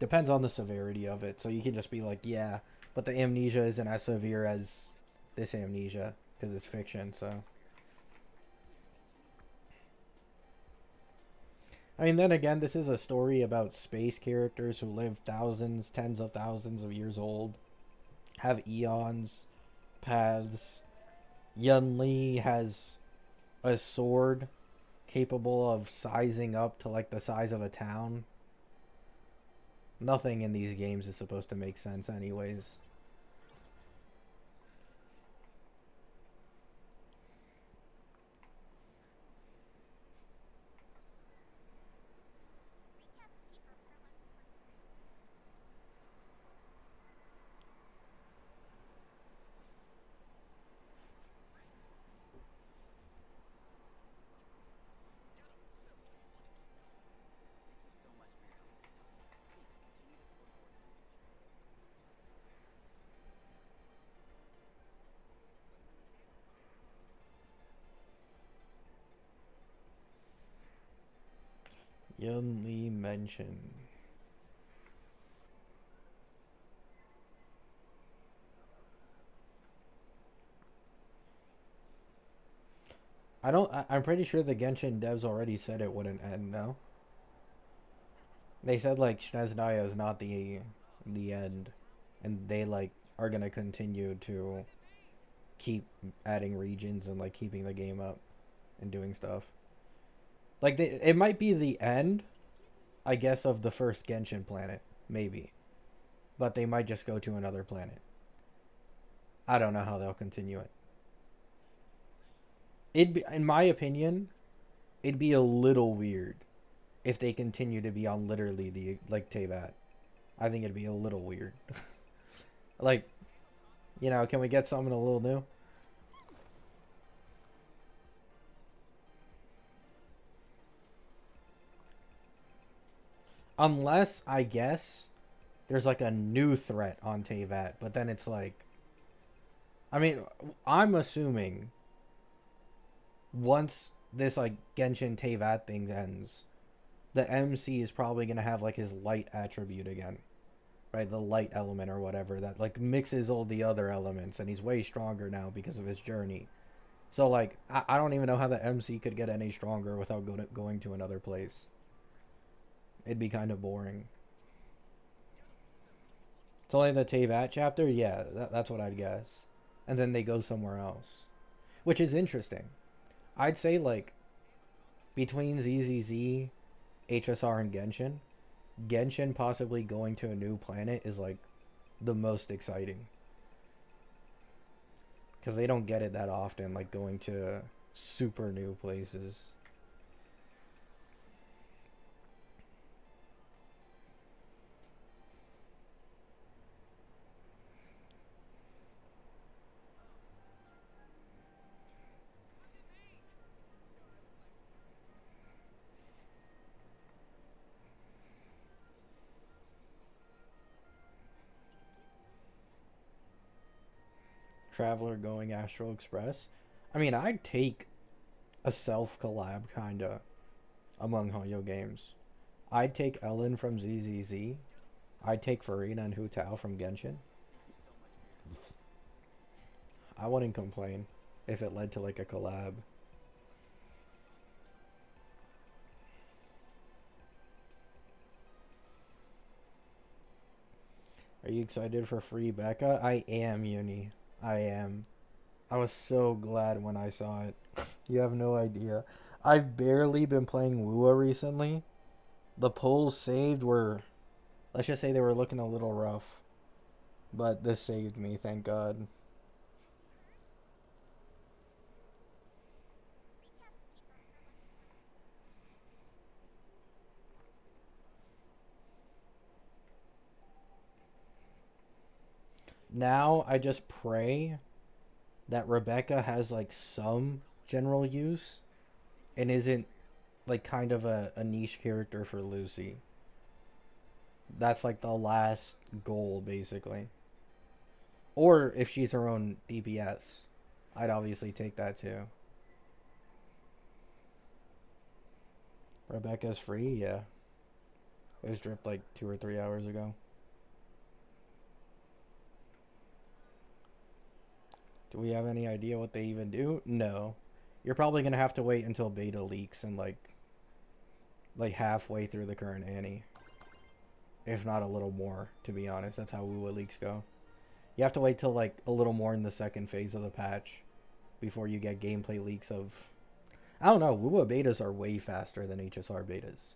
Speaker 1: Depends on the severity of it. So you can just be like, yeah, but the amnesia isn't as severe as this amnesia because it's fiction. So I mean, then again, this is a story about space characters who live thousands, tens of thousands of years old, have eons, paths. Yun Li has a sword capable of sizing up to like the size of a town. Nothing in these games is supposed to make sense, anyways. Yun Li mention. I don't. I'm pretty sure the Genshin devs already said it wouldn't end. No, they said like Shnezdaya is not the end, and they like are gonna continue to keep adding regions and like keeping the game up and doing stuff. Like it might be the end, I guess, of the first Genshin planet, maybe, but they might just go to another planet. I don't know how they'll continue it. It'd be, in my opinion, it'd be a little weird if they continue to be on literally the like Teyvat. I think it'd be a little weird. Like, can we get something a little new? Unless, I guess, there's like a new threat on Teyvat, but then it's like, I mean, I'm assuming once this like Genshin Teyvat thing ends, the MC is probably gonna have like his light attribute again, right? The light element or whatever that like mixes all the other elements, and he's way stronger now because of his journey. So like, I don't even know how the MC could get any stronger without going to another place. It'd be kind of boring. It's only the Teyvat chapter, yeah, that's what I'd guess, and then they go somewhere else, which is interesting. I'd say like between ZZZ, HSR, and Genshin possibly going to a new planet is like the most exciting because they don't get it that often, like going to super new places. Traveler going Astral Express. I mean, I'd take a self collab kinda among Hoyo games. I'd take Ellen from ZZZ. I'd take Farina and Hu Tao from Genshin. I wouldn't complain if it led to like a collab. Are you excited for free Becca? I am, Uni. I am. I was so glad when I saw it. You have no idea. I've barely been playing Wua recently. The pulls saved were, let's just say they were looking a little rough. But this saved me, thank God. Now I just pray that Rebecca has like some general use and isn't like kind of a niche character for Lucy. That's like the last goal basically. Or if she's her own DPS, I'd obviously take that too. Rebecca's free, yeah. It was dripped like 2 or 3 hours ago. Do we have any idea what they even do? No. You're probably gonna have to wait until beta leaks and like halfway through the current Annie. If not a little more, to be honest. That's how WoW leaks go. You have to wait till like a little more in the second phase of the patch before you get gameplay leaks of. I don't know. WoW betas are way faster than HSR betas,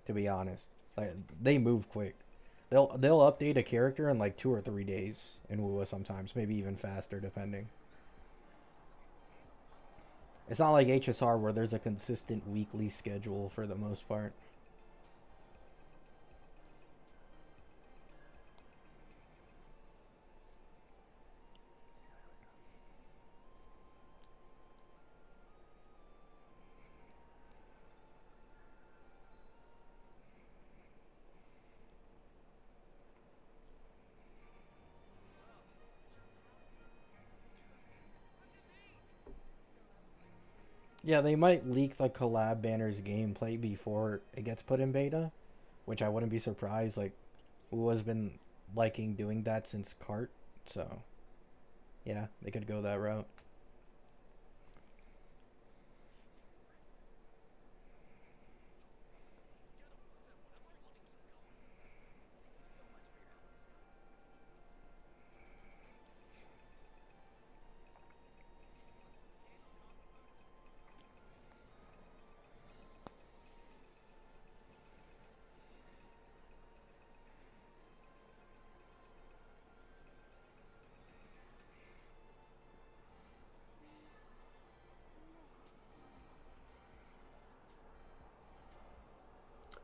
Speaker 1: to be honest. Like they move quick. They'll update a character in like 2 or 3 days in WoW sometimes, maybe even faster depending. It's not like HSR where there's a consistent weekly schedule for the most part. Yeah, they might leak the collab banners gameplay before it gets put in beta, which I wouldn't be surprised. Like, WoW has been liking doing that since Cart, so yeah, they could go that route.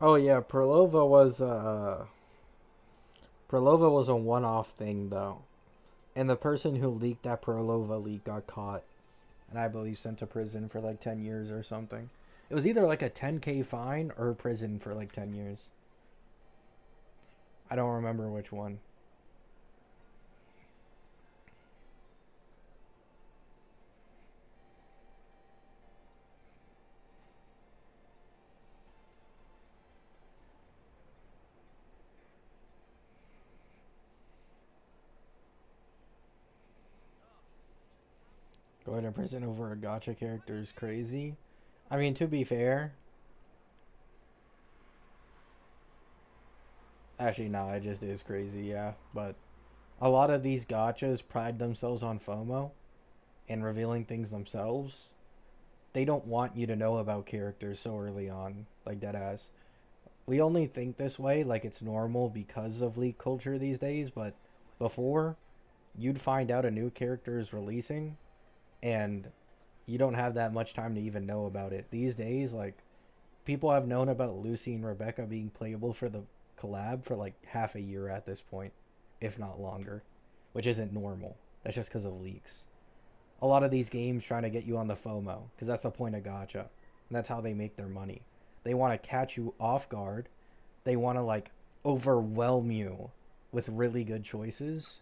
Speaker 1: Oh yeah, Prolova was a one-off thing though, and the person who leaked that Prolova leak got caught, and I believe sent to prison for like 10 years or something. It was either like a 10K fine or prison for like 10 years. I don't remember which one. Going to prison over a gotcha character is crazy. I mean, to be fair, actually, no, it just is crazy, yeah. But a lot of these gotchas pride themselves on FOMO and revealing things themselves. They don't want you to know about characters so early on, like deadass. We only think this way, like it's normal because of leak culture these days, but before, you'd find out a new character is releasing, and you don't have that much time to even know about it. These days, like, people have known about Lucy and Rebecca being playable for the collab for like half a year at this point, if not longer, which isn't normal. That's just because of leaks. A lot of these games trying to get you on the FOMO, because that's the point of Gacha, and that's how they make their money. They want to catch you off guard. They want to like overwhelm you with really good choices,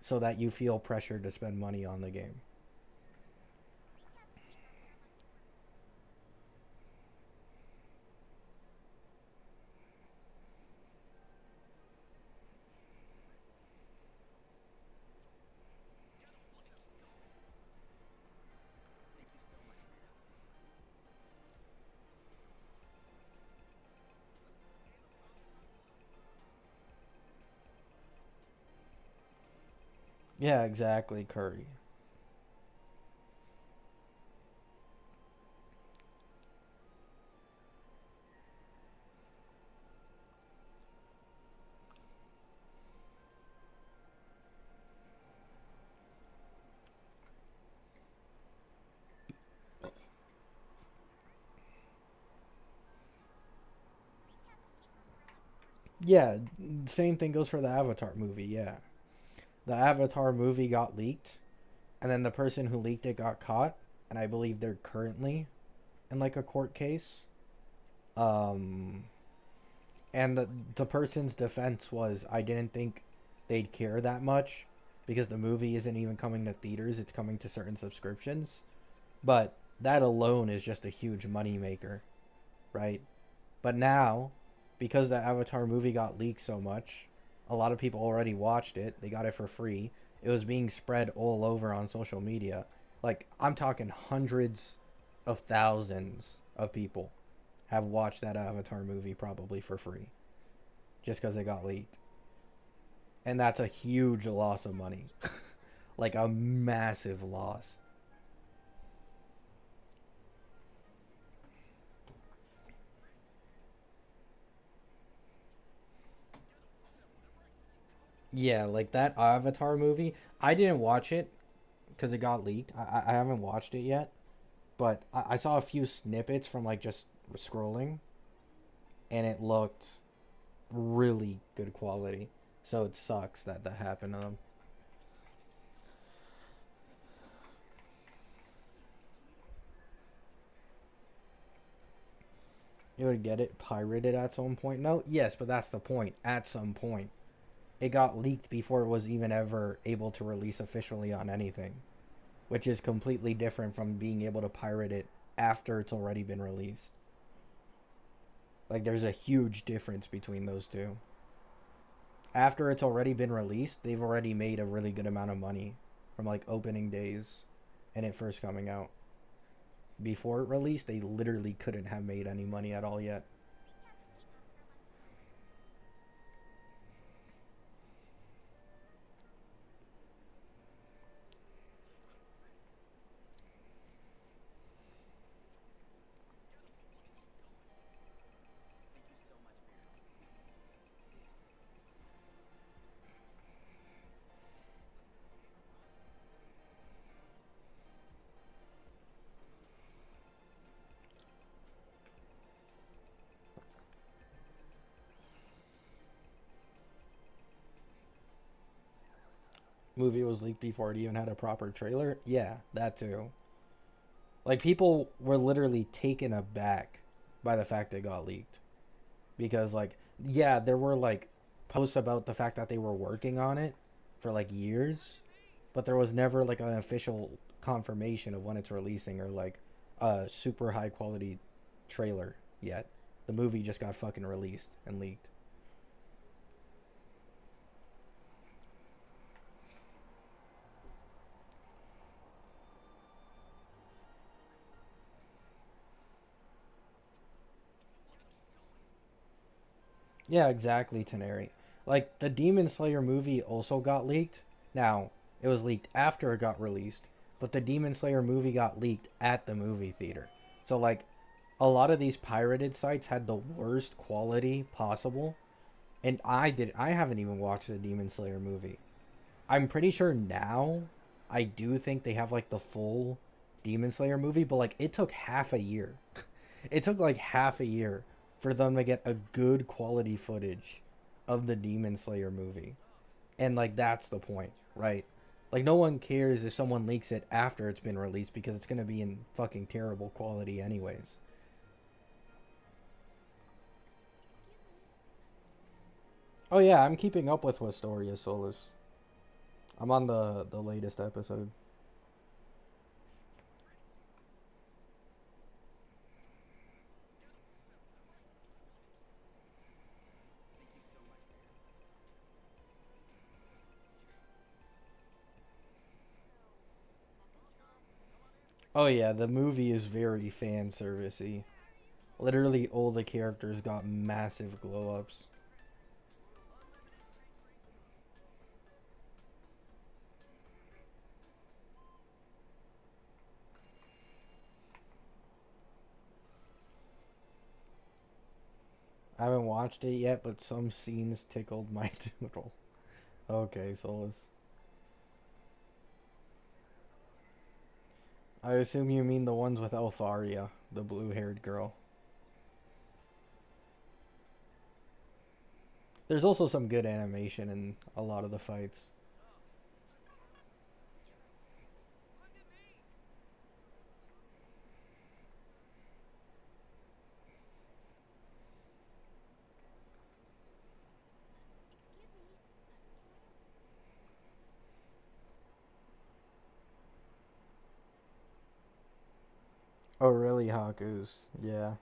Speaker 1: so that you feel pressured to spend money on the game. Yeah, exactly, Curry. Yeah, same thing goes for the Avatar movie. Yeah, the Avatar movie got leaked, and then the person who leaked it got caught, and I believe they're currently in like a court case. Um, and the person's defense was, I didn't think they'd care that much because the movie isn't even coming to theaters; it's coming to certain subscriptions. But that alone is just a huge money maker, right? But now because the Avatar movie got leaked so much, a lot of people already watched it. They got it for free. It was being spread all over on social media. Like, I'm talking hundreds of thousands of people have watched that Avatar movie probably for free just because it got leaked. And that's a huge loss of money. Like, a massive loss. Yeah, like that Avatar movie. I didn't watch it because it got leaked. I haven't watched it yet. But I saw a few snippets from like just scrolling, and it looked really good quality. So it sucks that that happened to them. You would get it pirated at some point. No, yes, but that's the point. At some point, it got leaked before it was even ever able to release officially on anything, which is completely different from being able to pirate it after it's already been released. Like, there's a huge difference between those two. After it's already been released, they've already made a really good amount of money from like opening days and it first coming out. Before it released, they literally couldn't have made any money at all yet. Movie was leaked before it even had a proper trailer. Yeah, that too. Like, people were literally taken aback by the fact it got leaked because like, yeah, there were like posts about the fact that they were working on it for like years, but there was never like an official confirmation of when it's releasing or like a super high quality trailer yet. The movie just got fucking released and leaked. Yeah, exactly, Teneri. Like, the Demon Slayer movie also got leaked. Now, it was leaked after it got released, but the Demon Slayer movie got leaked at the movie theater. So, like, a lot of these pirated sites had the worst quality possible. And I haven't even watched the Demon Slayer movie. I'm pretty sure now I do think they have like the full Demon Slayer movie, but like it took half a year. It took like half a year for them to get a good quality footage of the Demon Slayer movie. And like that's the point, right? Like no one cares if someone leaks it after it's been released because it's going to be in fucking terrible quality anyways. Oh yeah, I'm keeping up with Wistoria Solus. I'm on the latest episode. Oh yeah, the movie is very fan servicey. Literally all the characters got massive glow ups. I haven't watched it yet, but some scenes tickled my doodle. Okay, Solus. I assume you mean the ones with Elfaria, the blue haired girl. There's also some good animation in a lot of the fights. Oh, really, Haku's? Yeah.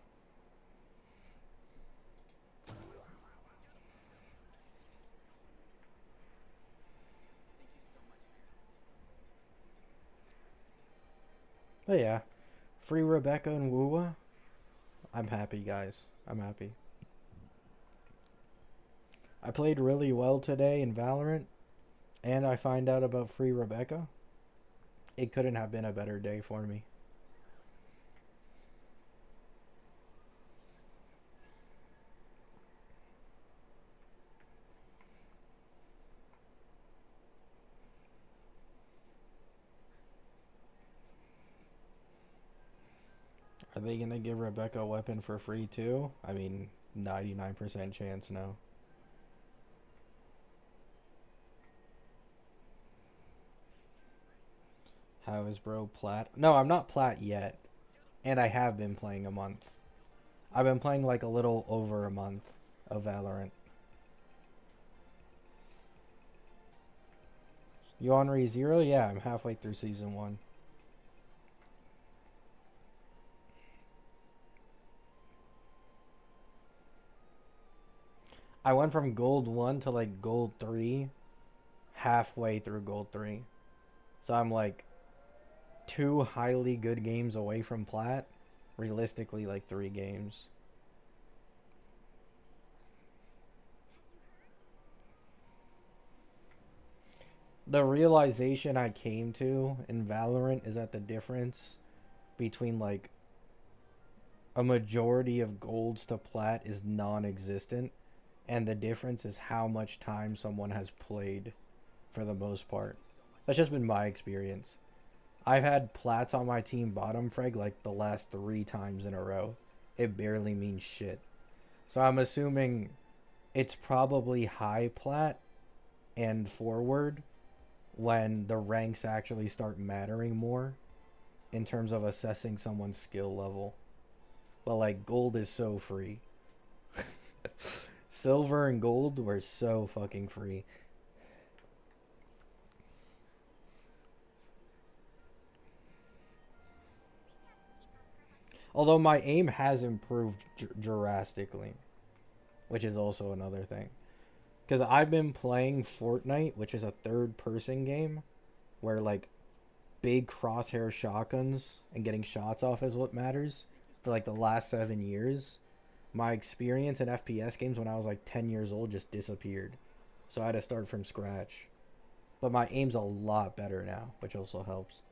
Speaker 1: But yeah, free Rebecca and Woowa. I'm happy, guys. I'm happy. I played really well today in Valorant, and I find out about free Rebecca. It couldn't have been a better day for me. Are they gonna give Rebecca a weapon for free too? I mean, 99% chance no. How is bro plat? No, I'm not plat yet. And I have been playing a month. I've been playing like a little over a month of Valorant. You on ReZero? Yeah, I'm halfway through season 1. I went from gold 1 to like gold 3 halfway through gold 3. So I'm like 2 highly good games away from plat. Realistically, like 3 games. The realization I came to in Valorant is that the difference between like a majority of golds to plat is non-existent, and the difference is how much time someone has played for the most part. That's just been my experience. I've had plats on my team bottom frag like the last 3 times in a row. It barely means shit. So I'm assuming it's probably high plat and forward when the ranks actually start mattering more in terms of assessing someone's skill level. But like gold is so free. Silver and gold were so fucking free. Although my aim has improved drastically, which is also another thing. Because I've been playing Fortnite, which is a third person game, where like big crosshair shotguns and getting shots off is what matters, for like the last 7 years. My experience in FPS games when I was like 10 years old just disappeared. So I had to start from scratch. But my aim's a lot better now, which also helps.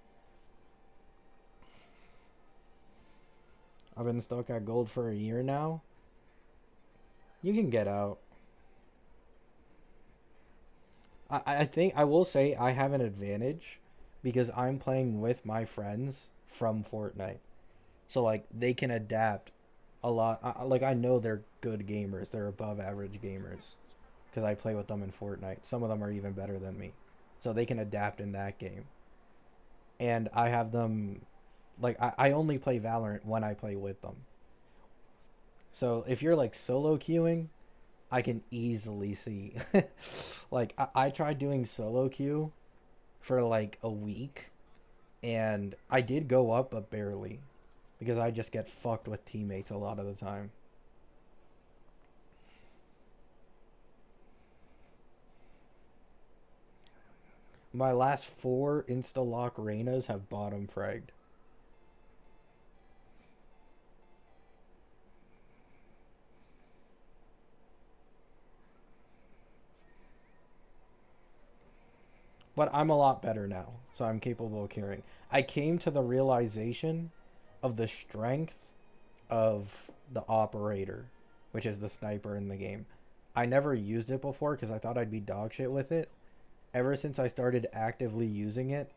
Speaker 1: I've been stuck at gold for a year now. You can get out. I think I will say I have an advantage because I'm playing with my friends from Fortnite. So like they can adapt a lot. Like I know they're good gamers. They're above average gamers because I play with them in Fortnite. Some of them are even better than me. So they can adapt in that game. And I have them like I only play Valorant when I play with them. So if you're like solo queuing, I can easily see. Like I tried doing solo queue for like a week, and I did go up but barely because I just get fucked with teammates a lot of the time. My last 4 insta lock Reynas have bottom fragged. But I'm a lot better now, so I'm capable of carrying. I came to the realization of the strength of the operator, which is the sniper in the game. I never used it before because I thought I'd be dog shit with it. Ever since I started actively using it,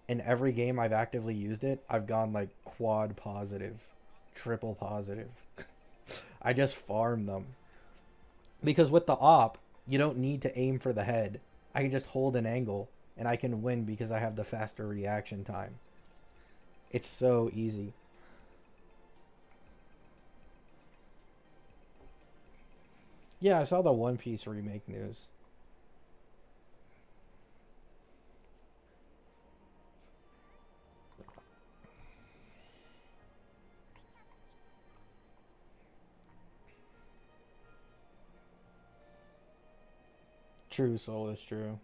Speaker 1: in every game I've actively used it, I've gone like quad positive, triple positive. I just farm them. Because with the op, you don't need to aim for the head. I can just hold an angle and I can win because I have the faster reaction time. It's so easy. Yeah, I saw the One Piece remake news. True, Soul is true.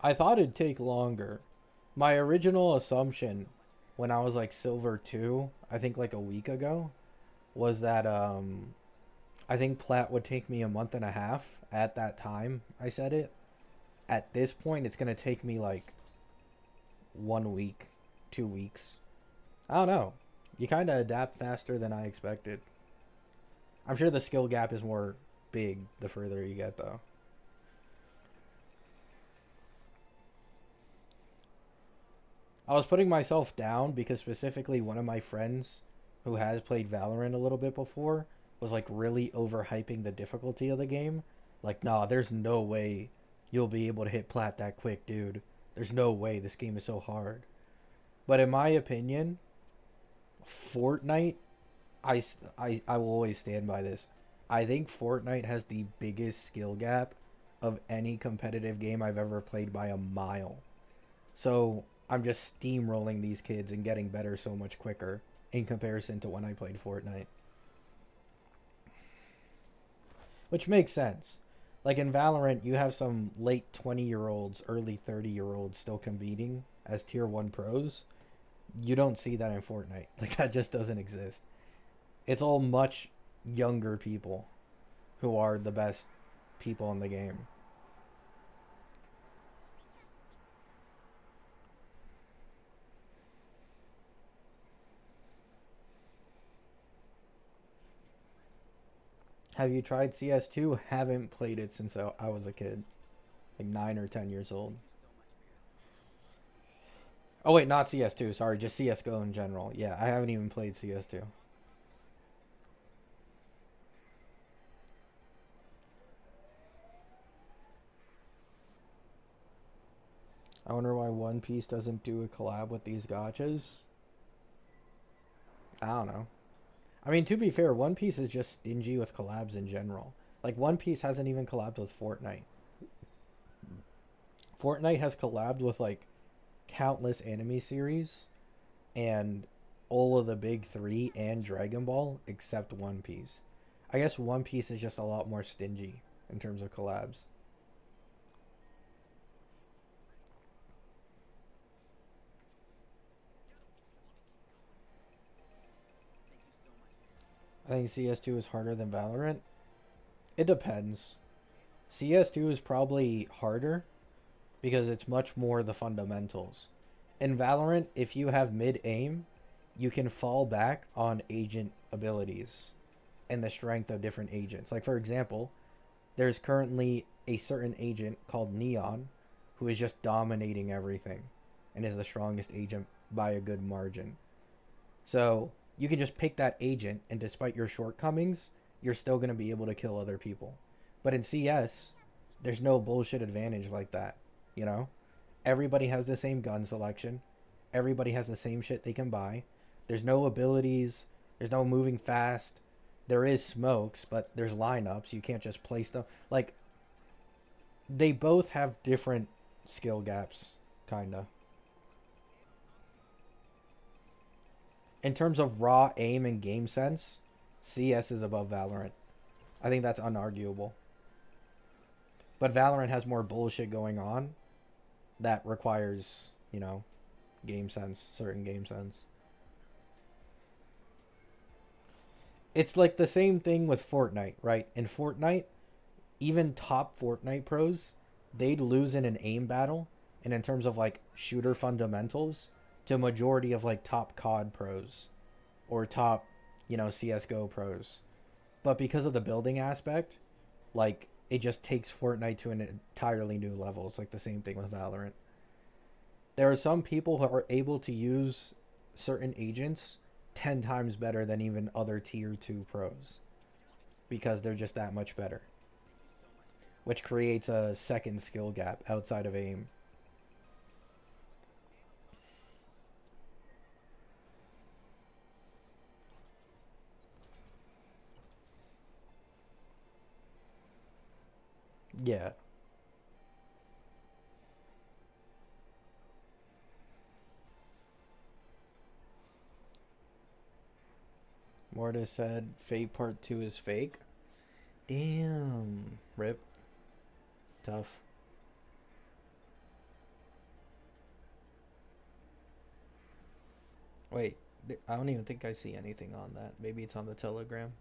Speaker 1: I thought it'd take longer. My original assumption when I was like Silver 2, I think like a week ago, was that I think Plat would take me a month and a half at that time. I said it. At this point, it's going to take me like 1 week, 2 weeks. I don't know. You kind of adapt faster than I expected. I'm sure the skill gap is more big the further you get, though. I was putting myself down because specifically one of my friends who has played Valorant a little bit before was like really overhyping the difficulty of the game. Like, nah, there's no way you'll be able to hit plat that quick, dude. There's no way this game is so hard. But in my opinion, Fortnite, I will always stand by this. I think Fortnite has the biggest skill gap of any competitive game I've ever played by a mile. So I'm just steamrolling these kids and getting better so much quicker in comparison to when I played Fortnite. Which makes sense. Like in Valorant, you have some late 20-year-olds, early 30-year-olds still competing as tier 1 pros. You don't see that in Fortnite. Like that just doesn't exist. It's all much younger people who are the best people in the game. Have you tried CS2? Haven't played it since I was a kid. Like 9 or 10 years old. Oh wait, not CS2, sorry, just CSGO in general. Yeah, I haven't even played CS2. I wonder why One Piece doesn't do a collab with these gachas. I don't know. I mean, to be fair, One Piece is just stingy with collabs in general. Like, One Piece hasn't even collabed with Fortnite. Fortnite has collabed with, like, countless anime series and all of the big three and Dragon Ball except One Piece. I guess One Piece is just a lot more stingy in terms of collabs. I think CS2 is harder than Valorant. It depends. CS2 is probably harder because it's much more the fundamentals. In Valorant, if you have mid aim, you can fall back on agent abilities and the strength of different agents. Like, for example, there's currently a certain agent called Neon who is just dominating everything and is the strongest agent by a good margin. So you can just pick that agent, and despite your shortcomings, you're still going to be able to kill other people. But in CS, there's no bullshit advantage like that, you know? Everybody has the same gun selection. Everybody has the same shit they can buy. There's no abilities. There's no moving fast. There is smokes, but there's lineups. You can't just place them. Like, they both have different skill gaps, kinda. In terms of raw aim and game sense, CS is above Valorant. I think that's unarguable. But Valorant has more bullshit going on that requires, game sense, certain game sense. It's like the same thing with Fortnite, right? In Fortnite, even top Fortnite pros, they'd lose in an aim battle and in terms of like shooter fundamentals to a majority of like top COD pros or top, CSGO pros. But because of the building aspect, like it just takes Fortnite to an entirely new level. It's like the same thing with Valorant. There are some people who are able to use certain agents 10 times better than even other tier 2 pros because they're just that much better, which creates a second skill gap outside of aim. Yeah. Mortis said Fate Part 2 is fake. Damn. Rip. Tough. Wait, I don't even think I see anything on that. Maybe it's on the Telegram.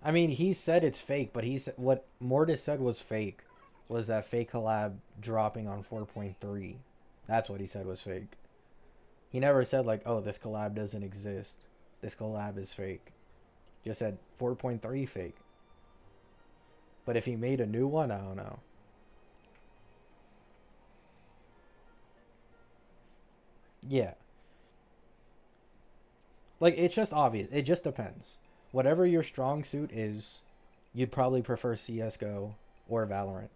Speaker 1: I mean, he said it's fake, but what Mortis said was fake. Was that fake collab dropping on 4.3? That's what he said was fake. He never said like, "Oh, this collab doesn't exist. This collab is fake." Just said 4.3 fake. But if he made a new one, I don't know. Yeah. Like, it's just obvious. It just depends. Whatever your strong suit is, you'd probably prefer CSGO or Valorant.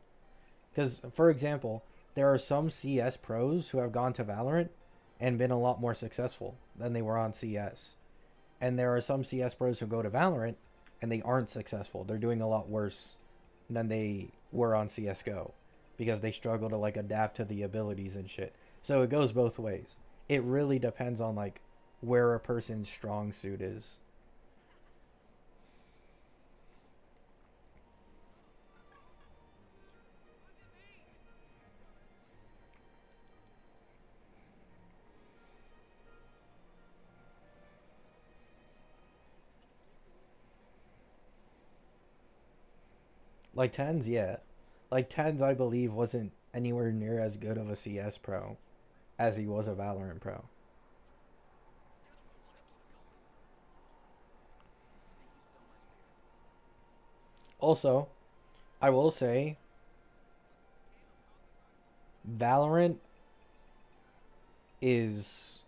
Speaker 1: Because, for example, there are some CS pros who have gone to Valorant and been a lot more successful than they were on CS. And there are some CS pros who go to Valorant and they aren't successful. They're doing a lot worse than they were on CSGO because they struggle to like adapt to the abilities and shit. So it goes both ways. It really depends on like where a person's strong suit is. Like tens, yeah. Like tens I believe wasn't anywhere near as good of a CS pro as he was a Valorant pro. Also, I will say Valorant is,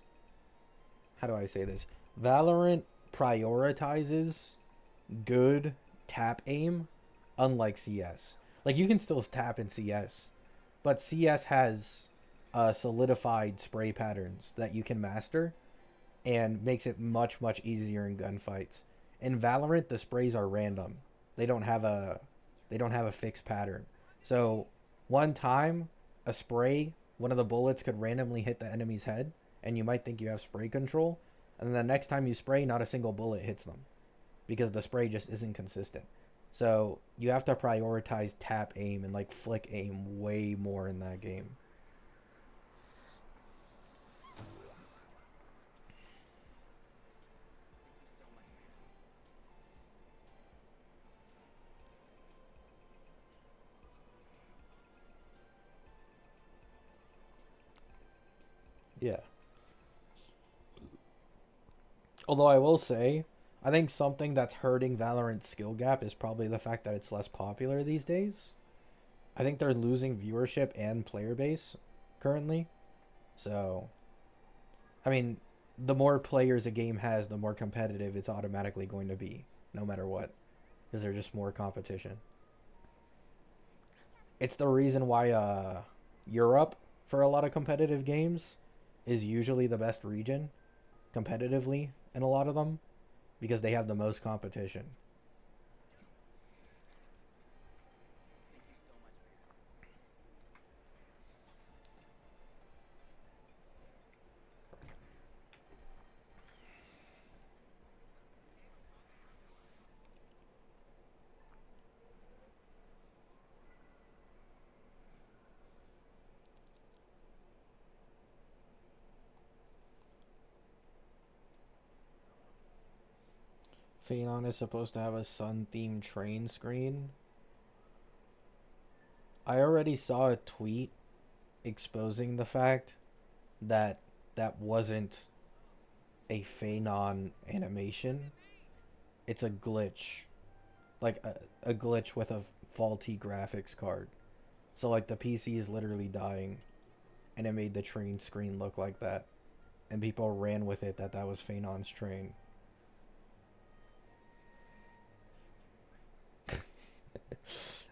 Speaker 1: how do I say this? Valorant prioritizes good tap aim, unlike CS. Like you can still tap in CS, but CS has solidified spray patterns that you can master and makes it much easier in gunfights. In Valorant, the sprays are random. They don't have a they don't have a fixed pattern. So one time, a spray, one of the bullets could randomly hit the enemy's head, and you might think you have spray control, and then the next time you spray, not a single bullet hits them because the spray just isn't consistent. So you have to prioritize tap aim and like flick aim way more in that game. Yeah. Although I will say, I think something that's hurting Valorant's skill gap is probably the fact that it's less popular these days. I think they're losing viewership and player base currently. So, I mean, the more players a game has, the more competitive it's automatically going to be, no matter what, because there's just more competition. It's the reason why Europe, for a lot of competitive games, is usually the best region competitively in a lot of them because they have the most competition. Phenon is supposed to have a sun themed train screen. I already saw a tweet exposing the fact that that wasn't a Phenon animation. It's a glitch. Like a glitch with a faulty graphics card. So like the PC is literally dying and it made the train screen look like that. And people ran with it that that was Phenon's train.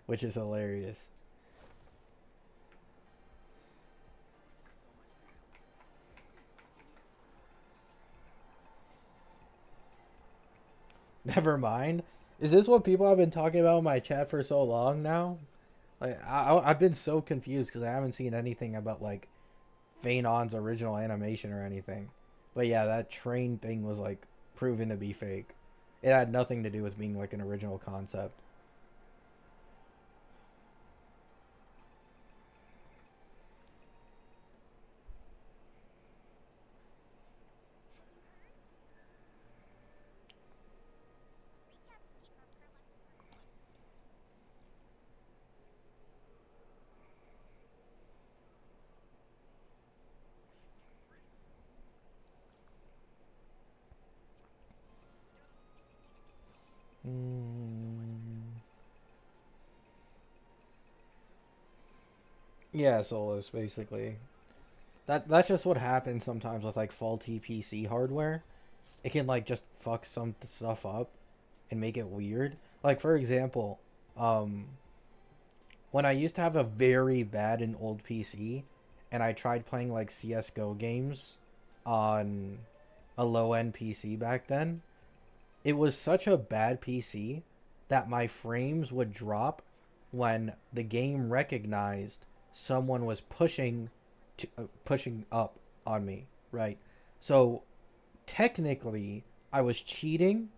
Speaker 1: Which is hilarious. Never mind. Is this what people have been talking about in my chat for so long now? Like I've been so confused because I haven't seen anything about like Phenon's original animation or anything. But yeah, that train thing was like proven to be fake. It had nothing to do with being like an original concept. Yeah, soulless basically. That's just what happens sometimes with like faulty PC hardware. It can like just fuck some stuff up and make it weird. Like for example, um, when I used to have a very bad and old PC, and I tried playing like CS:GO games on a low end PC back then, it was such a bad PC that my frames would drop when the game recognized someone was pushing up on me, right? So technically I was cheating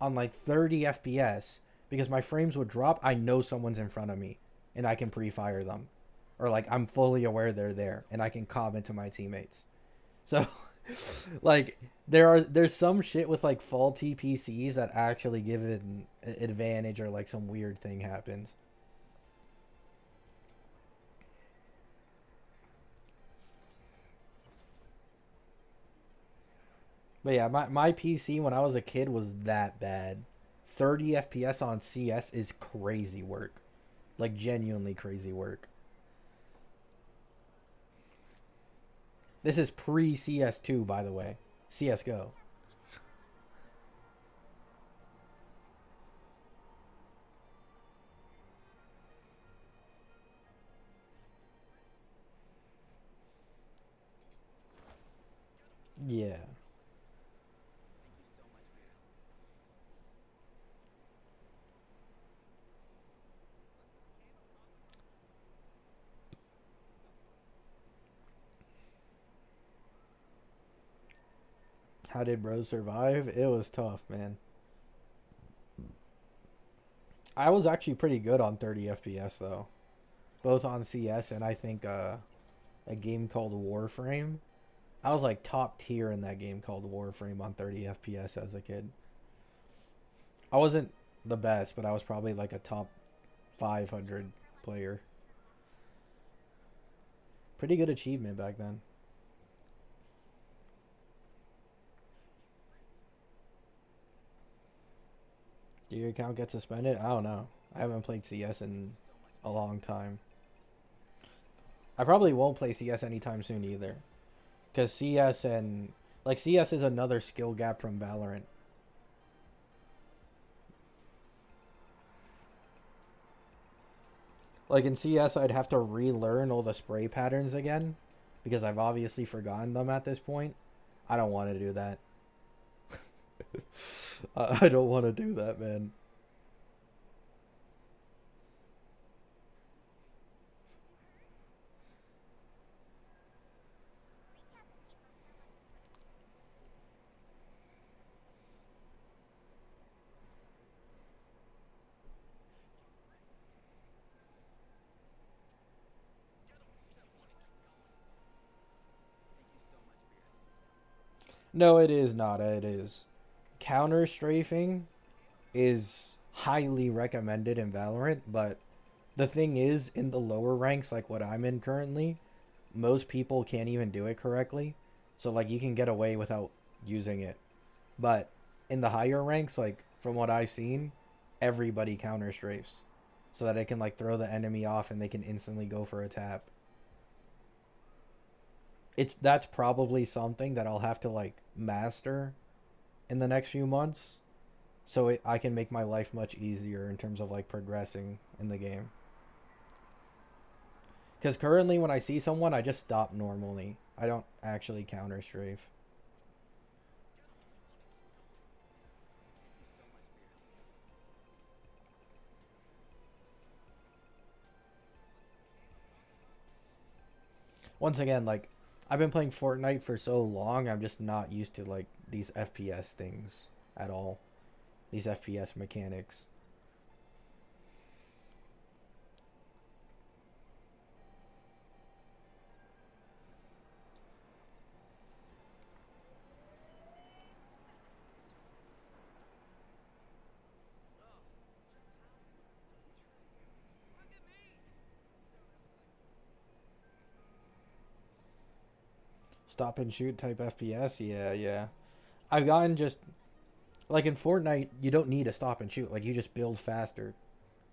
Speaker 1: on like 30 FPS because my frames would drop. I know someone's in front of me and I can pre-fire them. Or like I'm fully aware they're there and I can comment to my teammates. So like there's some shit with like faulty PCs that actually give it an advantage or like some weird thing happens. But yeah, my PC when I was a kid was that bad. 30 FPS on CS is crazy work. Like genuinely crazy work. This is pre CS2 by the way. CS:GO. Yeah. How did bros survive? It was tough, man. I was actually pretty good on 30 FPS though, both on CS and I think a game called Warframe. I was like top tier in that game called Warframe on 30 FPS as a kid. I wasn't the best, but I was probably like a top 500 player. Pretty good achievement back then. Did your account get suspended? I don't know. I haven't played CS in a long time. I probably won't play CS anytime soon either. Because CS and. Like, CS is another skill gap from Valorant. Like, in CS, I'd have to relearn all the spray patterns again. Because I've obviously forgotten them at this point. I don't want to do that. I don't want to do that, man. No, it is not. It is. Counter strafing is highly recommended in Valorant, but the thing is, in the lower ranks, like what I'm in currently, most people can't even do it correctly. So, like, you can get away without using it. But in the higher ranks, like, from what I've seen, everybody counter strafes. So that it can, like, throw the enemy off and they can instantly go for a tap. That's probably something that I'll have to, like, master in the next few months so I can make my life much easier in terms of like progressing in the game. Because currently, when I see someone, I just stop normally. I don't actually counter strafe. Once again, like I've been playing Fortnite for so long, I'm just not used to like these FPS things at all. These FPS mechanics. Stop and shoot type FPS. Yeah, yeah. I've gotten just like in Fortnite, you don't need a stop and shoot. Like you just build faster.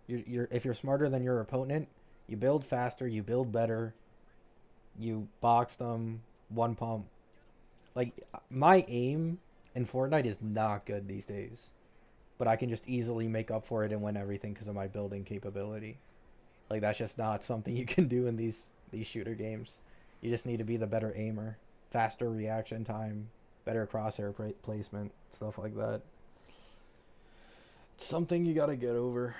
Speaker 1: You're if you're smarter than your opponent, You build faster, you build better, you box them, one pump. Like, my aim in Fortnite is not good these days, but I can just easily make up for it and win everything because of my building capability. Like, that's just not something you can do in these shooter games. You just need to be the better aimer, faster reaction time, better crosshair placement, stuff like that. It's something you gotta get over.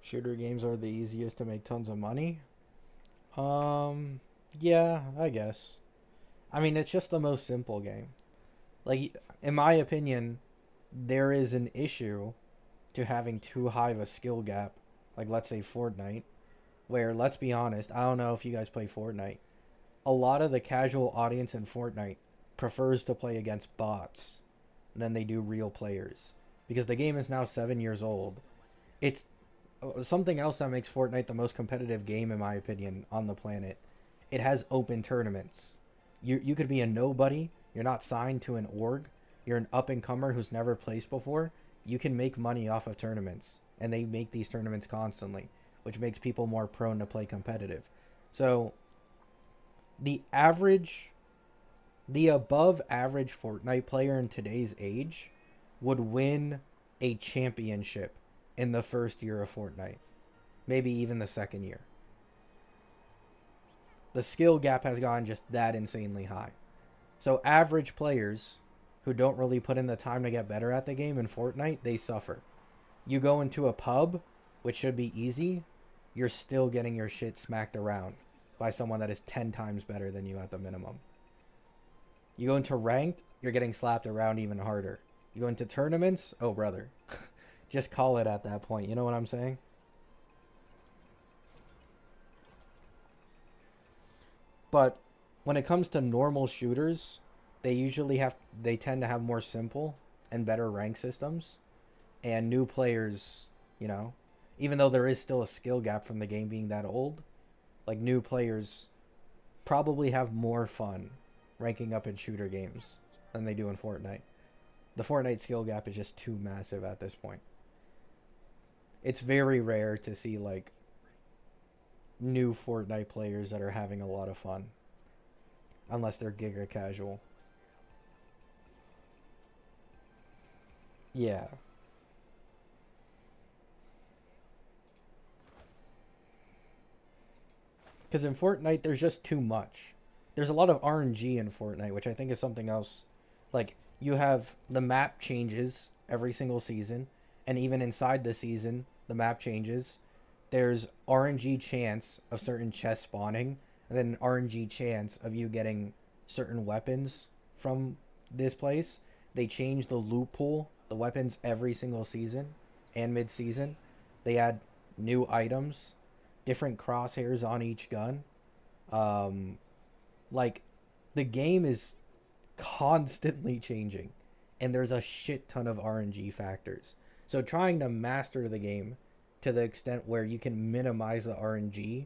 Speaker 1: Shooter games are the easiest to make tons of money. Um, yeah, I guess. I mean, it's just the most simple game. Like, in my opinion, there is an issue to having too high of a skill gap. Like, let's say Fortnite, where, let's be honest, I don't know if you guys play Fortnite. A lot of the casual audience in Fortnite prefers to play against bots than they do real players. Because the game is now 7 years old. It's something else that makes Fortnite the most competitive game, in my opinion, on the planet. It has open tournaments. You could be a nobody. You're not signed to an org. You're an up and comer who's never placed before. You can make money off of tournaments, and they make these tournaments constantly, which makes people more prone to play competitive. So the average, the above average Fortnite player in today's age would win a championship in the first year of Fortnite, maybe even the second year. The skill gap has gone just that insanely high. So average players who don't really put in the time to get better at the game in Fortnite, they suffer. You go into a pub, which should be easy, you're still getting your shit smacked around by someone that is 10 times better than you at the minimum. You go into ranked, you're getting slapped around even harder. You go into tournaments, oh brother. Just call it at that point. You know what I'm saying? But when it comes to normal shooters, they tend to have more simple and better rank systems. And new players, you know, even though there is still a skill gap from the game being that old, like new players probably have more fun ranking up in shooter games than they do in Fortnite. The Fortnite skill gap is just too massive at this point. It's very rare to see like new Fortnite players that are having a lot of fun, unless they're giga casual. Yeah. Because in Fortnite, there's just too much. There's a lot of RNG in Fortnite, which I think is something else. Like, you have the map changes every single season, and even inside the season, the map changes. There's RNG chance of certain chests spawning, and then an RNG chance of you getting certain weapons from this place. They change the loot pool, the weapons every single season and mid season. They add new items, different crosshairs on each gun. Um, like, the game is constantly changing, and there's a shit ton of RNG factors. So trying to master the game to the extent where you can minimize the RNG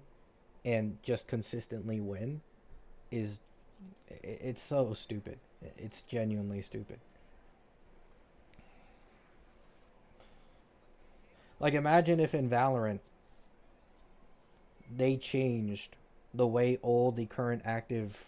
Speaker 1: and just consistently win is, it's so stupid. It's genuinely stupid. Like, imagine if in Valorant they changed the way old the current active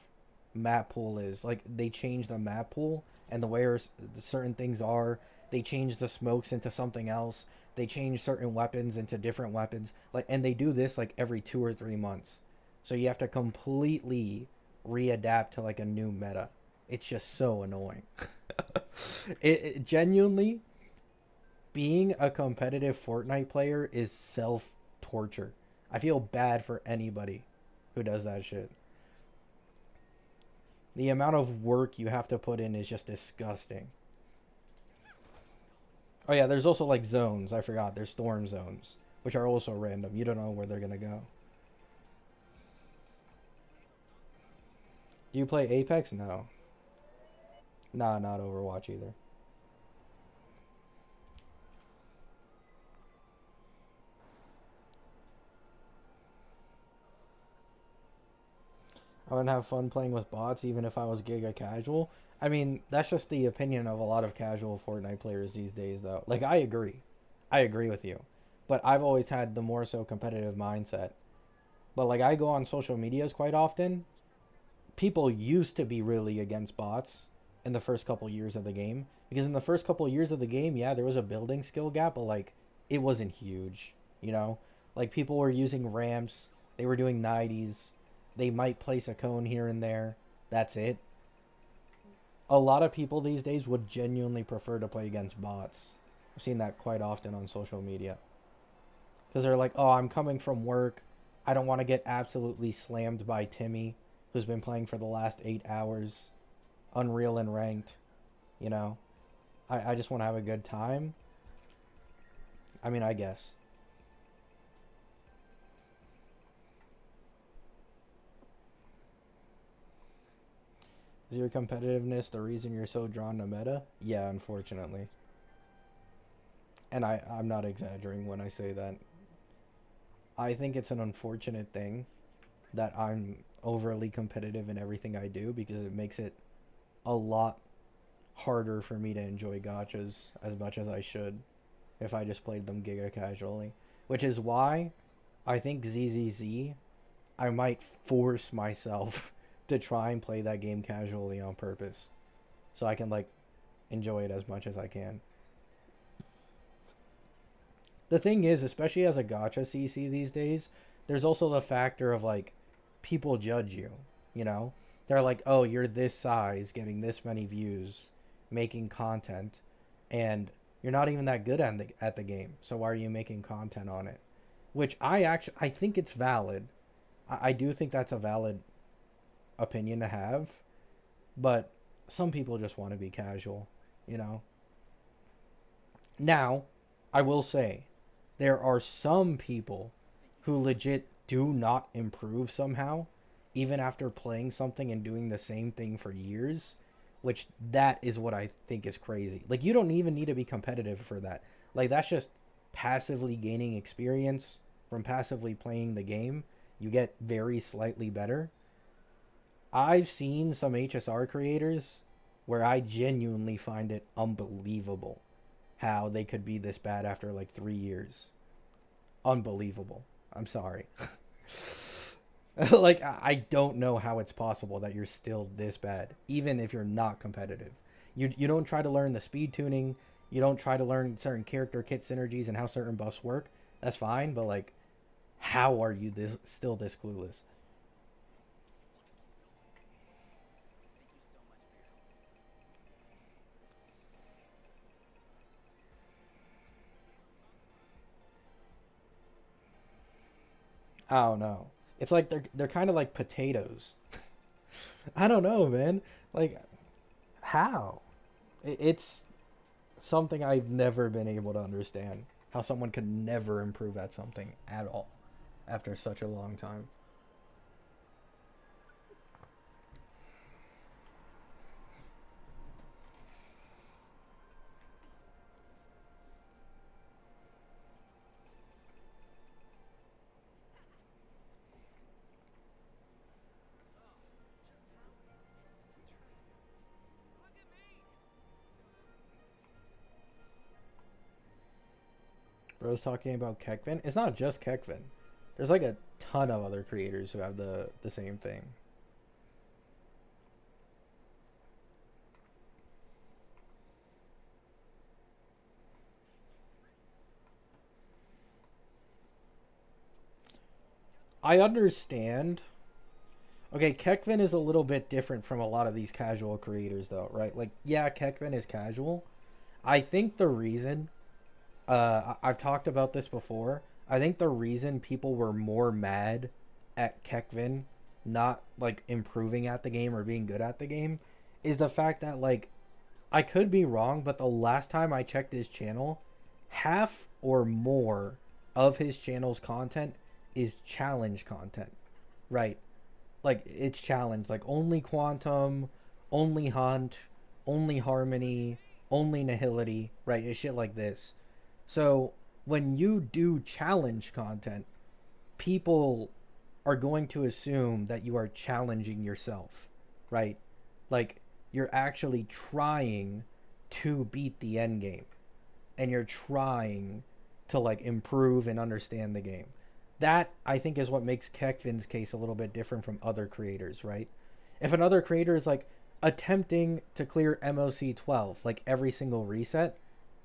Speaker 1: map pool is. Like, they changed the map pool and the way certain things are. They changed the smokes into something else. They changed certain weapons into different weapons. Like, and they do this like every 2 or 3 months. So you have to completely readapt to like a new meta. It's just so annoying. It genuinely, being a competitive Fortnite player is self torture. I feel bad for anybody who does that shit. The amount of work you have to put in is just disgusting. Oh yeah, there's also like zones. I forgot. There's storm zones, which are also random. You don't know where they're gonna go. Do you play Apex? No. Nah, not Overwatch either. I wouldn't have fun playing with bots even if I was giga casual. I mean, that's just the opinion of a lot of casual Fortnite players these days, though. Like, I agree. I agree with you. But I've always had the more so competitive mindset. But, like, I go on social medias quite often. People used to be really against bots in the first couple years of the game. Because in the first couple years of the game, yeah, there was a building skill gap, but, like, it wasn't huge, you know? Like, people were using ramps, they were doing 90s, they might place a cone here and there. That's it. A lot of people these days would genuinely prefer to play against bots. I've seen that quite often on social media. Because they're like, oh, I'm coming from work. I don't want to get absolutely slammed by Timmy, who's been playing for the last 8 hours, Unreal and ranked. You know, I just want to have a good time. I mean, I guess. Is your competitiveness the reason you're so drawn to meta? Yeah, unfortunately. And I'm not exaggerating when I say that. I think it's an unfortunate thing that I'm overly competitive in everything I do because it makes it a lot harder for me to enjoy gachas as much as I should if I just played them giga casually. Which is why I think ZZZ, I might force myself to try and play that game casually on purpose so I can like enjoy it as much as I can. The thing is, especially as a gacha CC these days, there's also the factor of like people judge you, you know? They're like, "Oh, you're this size, getting this many views, making content, and you're not even that good at the game. So why are you making content on it?" Which I think it's valid. I do think that's a valid opinion to have, but some people just want to be casual, you know. Now, I will say there are some people who legit do not improve somehow even after playing something and doing the same thing for years, which that is what I think is crazy. Like you don't even need to be competitive for that. Like that's just passively gaining experience from passively playing the game. You get very slightly better. I've seen some HSR creators where I genuinely find it unbelievable how they could be this bad after like 3 years. Unbelievable. I'm sorry. Like, I don't know how it's possible that you're still this bad, even if you're not competitive. You don't try to learn the speed tuning. You don't try to learn certain character kit synergies and how certain buffs work. That's fine, but like, how are you this clueless? I don't know. It's like they're kind of like potatoes. I don't know, man. Like how? It's something I've never been able to understand. How someone could never improve at something at all after such a long time. Bro's talking about Kekvin. It's not just Kekvin. There's like a ton of other creators who have the same thing. I understand. Okay, Kekvin is a little bit different from a lot of these casual creators though, right? Like yeah, Kekvin is casual. I think the reason I've talked about this before. I think the reason people were more mad at Kekvin not like improving at the game or being good at the game is the fact that like I could be wrong, but the last time I checked his channel, half or more of his channel's content is challenge content. Right. Like it's challenge like only quantum, only hunt, only harmony, only nihility, right? It's shit like this. So when you do challenge content, people are going to assume that you are challenging yourself, right? Like you're actually trying to beat the end game and you're trying to like improve and understand the game. That I think is what makes Kekvin's case a little bit different from other creators, right? If another creator is like attempting to clear MOC 12 like every single reset,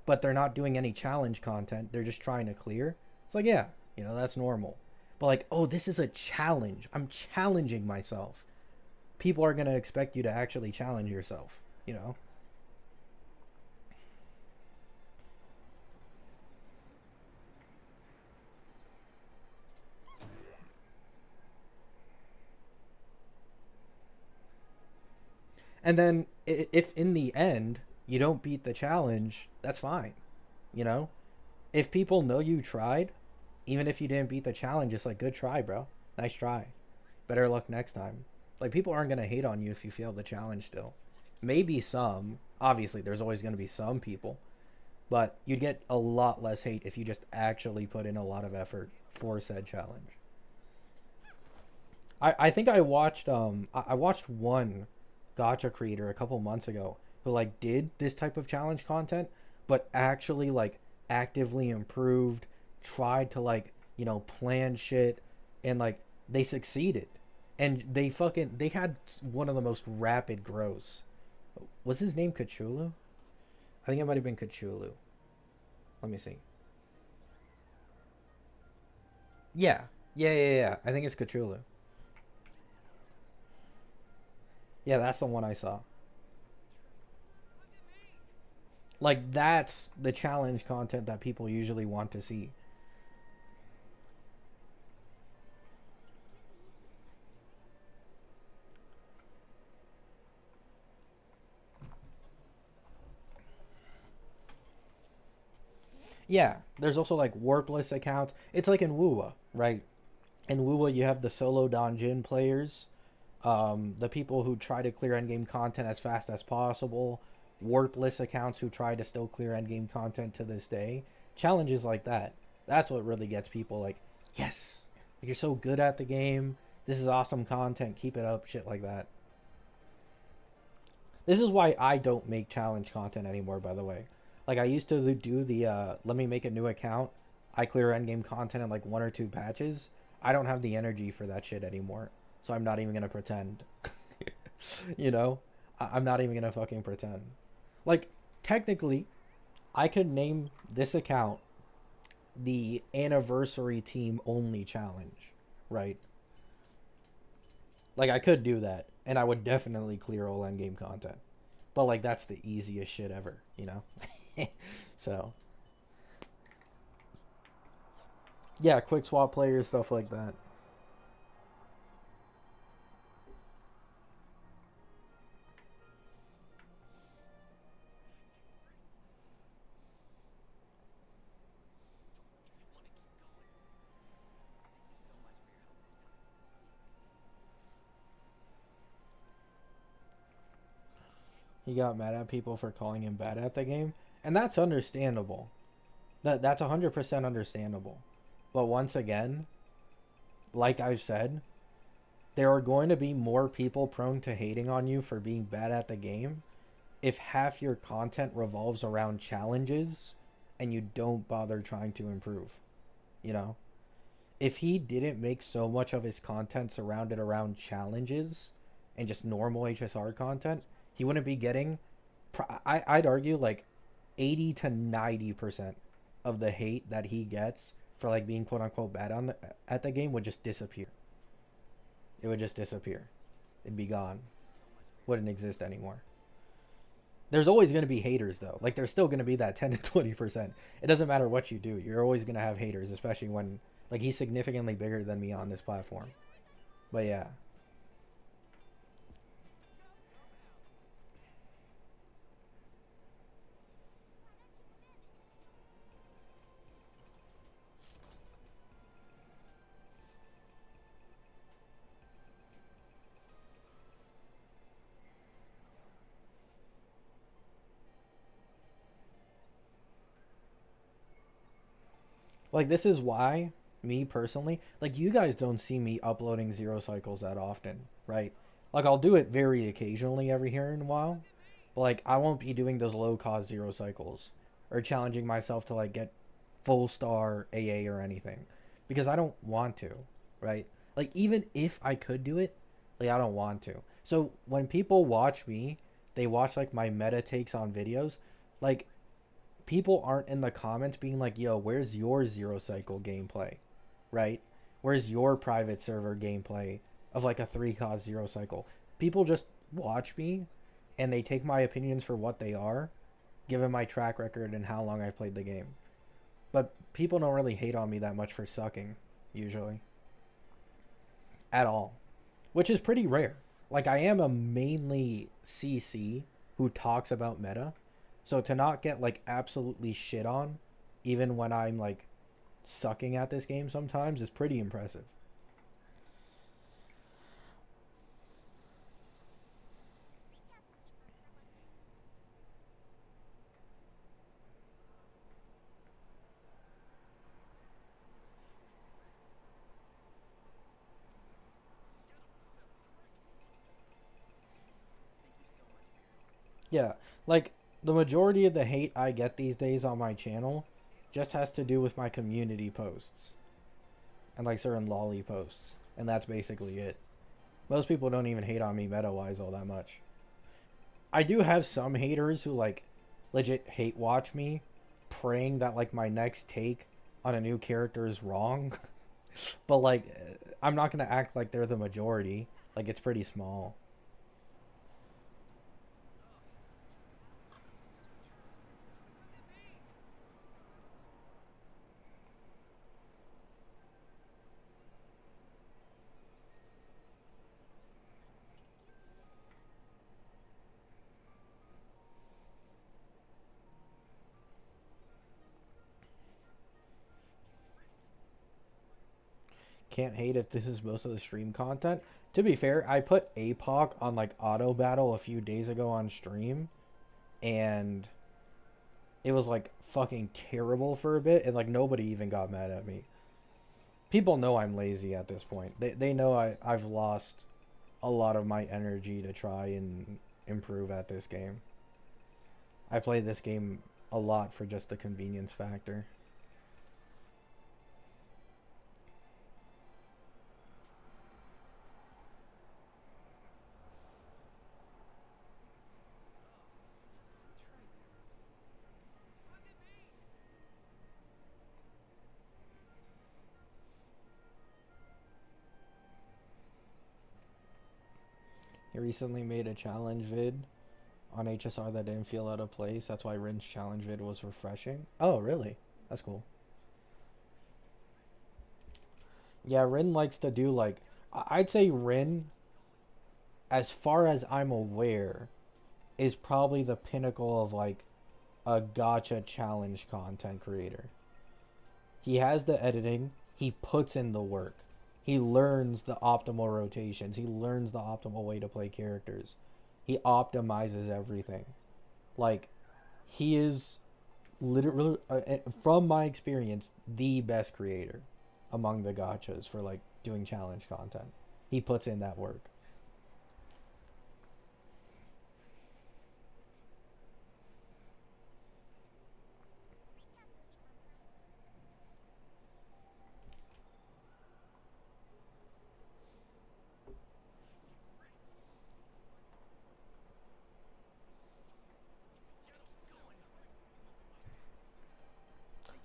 Speaker 1: but they're not doing any challenge content, they're just trying to clear. It's like, yeah, that's normal. But like, oh, this is a challenge. I'm challenging myself. People are going to expect you to actually challenge yourself. And then if in the end you don't beat the challenge, that's fine. You know? If people know you tried, even if you didn't beat the challenge, it's like, good try, bro. Nice try. Better luck next time. Like, people aren't going to hate on you if you fail the challenge still. Maybe some. Obviously, there's always going to be some people. But you'd get a lot less hate if you just actually put in a lot of effort for said challenge. I think I watched one Gacha creator a couple months ago who like did this type of challenge content, but actually like actively improved, tried to like plan shit, and like they succeeded, and they had one of the most rapid grows. Was his name Cthulhu? I think it might have been Cthulhu. Let me see. Yeah. I think it's Cthulhu. Yeah, that's the one I saw. Like that's the challenge content that people usually want to see. Yeah, there's also like warpless accounts. It's like in Wuwa, right? In Wuwa, you have the solo Donjin players, the people who try to clear endgame content as fast as possible, warpless accounts who try to still clear endgame content to this day. Challenges like that. That's what really gets people like, yes, you're so good at the game. This is awesome content. Keep it up. Shit like that. This is why I don't make challenge content anymore, by the way. Like, I used to do the let me make a new account. I clear endgame content in like one or two patches. I don't have the energy for that shit anymore. So I'm not even going to pretend. you know? I'm not even going to fucking pretend. Like, technically, I could name this account the anniversary team only challenge, right? Like, I could do that, and I would definitely clear all endgame content. But like that's the easiest shit ever. So yeah, quick swap players, stuff like that. He got mad at people for calling him bad at the game, and that's understandable. That's 100% understandable. But once again, like I've said, there are going to be more people prone to hating on you for being bad at the game if half your content revolves around challenges and you don't bother trying to improve. You know? If he didn't make so much of his content surrounded around challenges and just normal HSR content, he wouldn't be getting. I'd argue like 80 to 90% of the hate that he gets for like being quote unquote bad at the game would just disappear. It would just disappear. It'd be gone. Wouldn't exist anymore. There's always going to be haters though. Like there's still going to be that 10 to 20%. It doesn't matter what you do. You're always going to have haters, especially when like he's significantly bigger than me on this platform. But yeah. Like, this is why, me personally, like, you guys don't see me uploading zero cycles that often, right? Like, I'll do it very occasionally every here and a while. But, like, I won't be doing those low cost zero cycles or challenging myself to, like, get full star AA or anything because I don't want to, right? Like, even if I could do it, like, I don't want to. So, when people watch me, they watch, like, my meta takes on videos. Like, people aren't in the comments being like, yo, where's your zero cycle gameplay, right? Where's your private server gameplay of like a 3 cause zero cycle? People just watch me and they take my opinions for what they are, given my track record and how long I've played the game. But people don't really hate on me that much for sucking, usually. At all. Which is pretty rare. Like, I am a mainly CC who talks about meta, so to not get like absolutely shit on, even when I'm like sucking at this game sometimes, is pretty impressive. Yeah, like the majority of the hate I get these days on my channel just has to do with my community posts and like certain lolly posts, and that's basically it. Most people don't even hate on me meta wise all that much. I do have some haters who like legit hate watch me, praying that like my next take on a new character is wrong. But like, I'm not gonna act like they're the majority. Like, it's pretty small. Can't hate if this is most of the stream content. To be fair, I put APOC on like auto battle a few days ago on stream, and it was like fucking terrible for a bit, and like nobody even got mad at me. People know I'm lazy at this point. They know I've lost a lot of my energy to try and improve at this game. I play this game a lot for just the convenience factor. He recently made a challenge vid on HSR that didn't feel out of place. That's why Rin's challenge vid was refreshing. Oh, really? That's cool. Yeah, Rin likes to do like, I'd say Rin, as far as I'm aware, is probably the pinnacle of like a gacha challenge content creator. He has the editing, he puts in the work. He learns the optimal rotations, he learns the optimal way to play characters. He optimizes everything. Like, he is literally, from my experience, the best creator among the gachas for like doing challenge content. He puts in that work.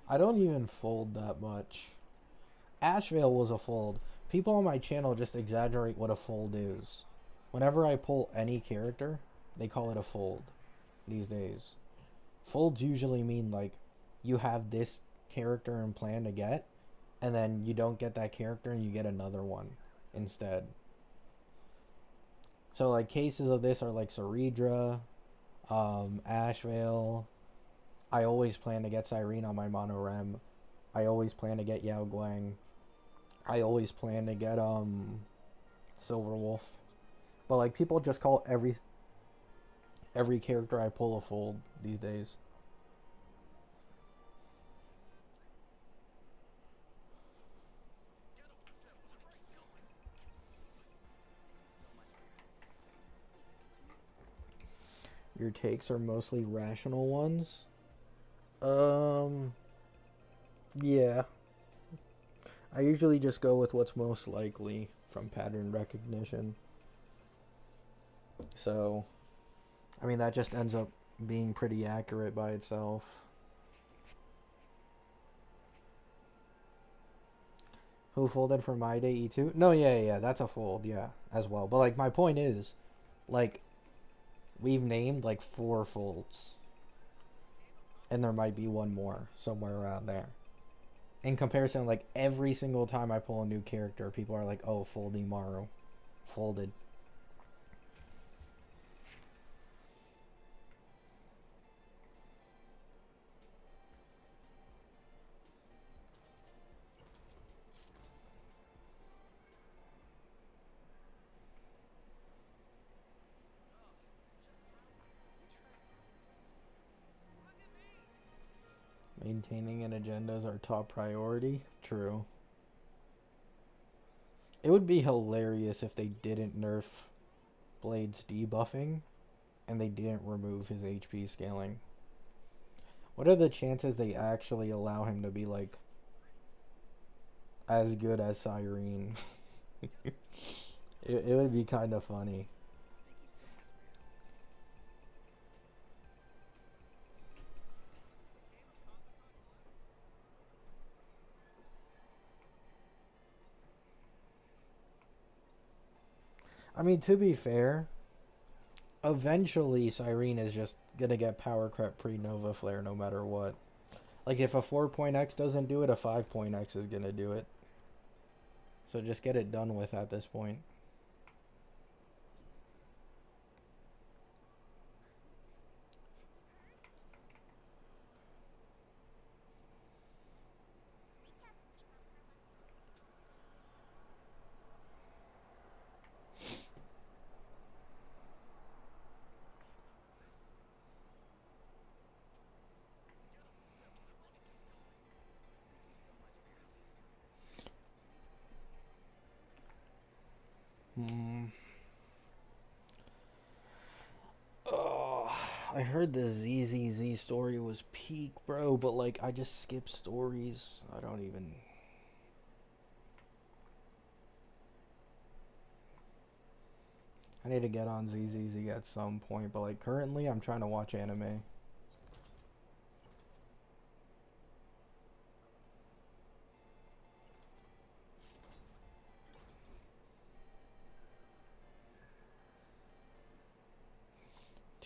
Speaker 1: I don't even fold that much. Ashvale was a fold. People on my channel just exaggerate what a fold is. Whenever I pull any character, they call it a fold these days. Folds usually mean like you have this character and plan to get, and then you don't get that character and you get another one instead. So like cases of this are like Ceridra, Ashvale. I always plan to get Cyrene on my mono rem. I always plan to get Yao Guang. I always plan to get Silverwolf. But like people just call every character I pull a fold these days. Your takes are mostly rational ones. Um, yeah. I usually just go with what's most likely from pattern recognition. So, I mean, that just ends up being pretty accurate by itself. Who folded for my day E2? No, yeah, that's a fold, yeah, as well. But, like, my point is, like, we've named, like, 4 folds. And there might be one more somewhere around there. In comparison, like, every single time I pull a new character, people are like, oh, folding Maru. Folded. Maintaining an agenda is our top priority. True. It would be hilarious if they didn't nerf Blade's debuffing and they didn't remove his HP scaling. What are the chances they actually allow him to be like as good as Cyrene? It would be kind of funny. I mean, to be fair, eventually Cyrene is just gonna get power crept pre-Nova Flare no matter what. Like, if a 4.x doesn't do it, a 5.x is gonna do it. So just get it done with at this point. Hmm. Oh, I heard the ZZZ story was peak, bro, but like I just skip stories. I don't even. I need to get on ZZZ at some point, but like currently I'm trying to watch anime.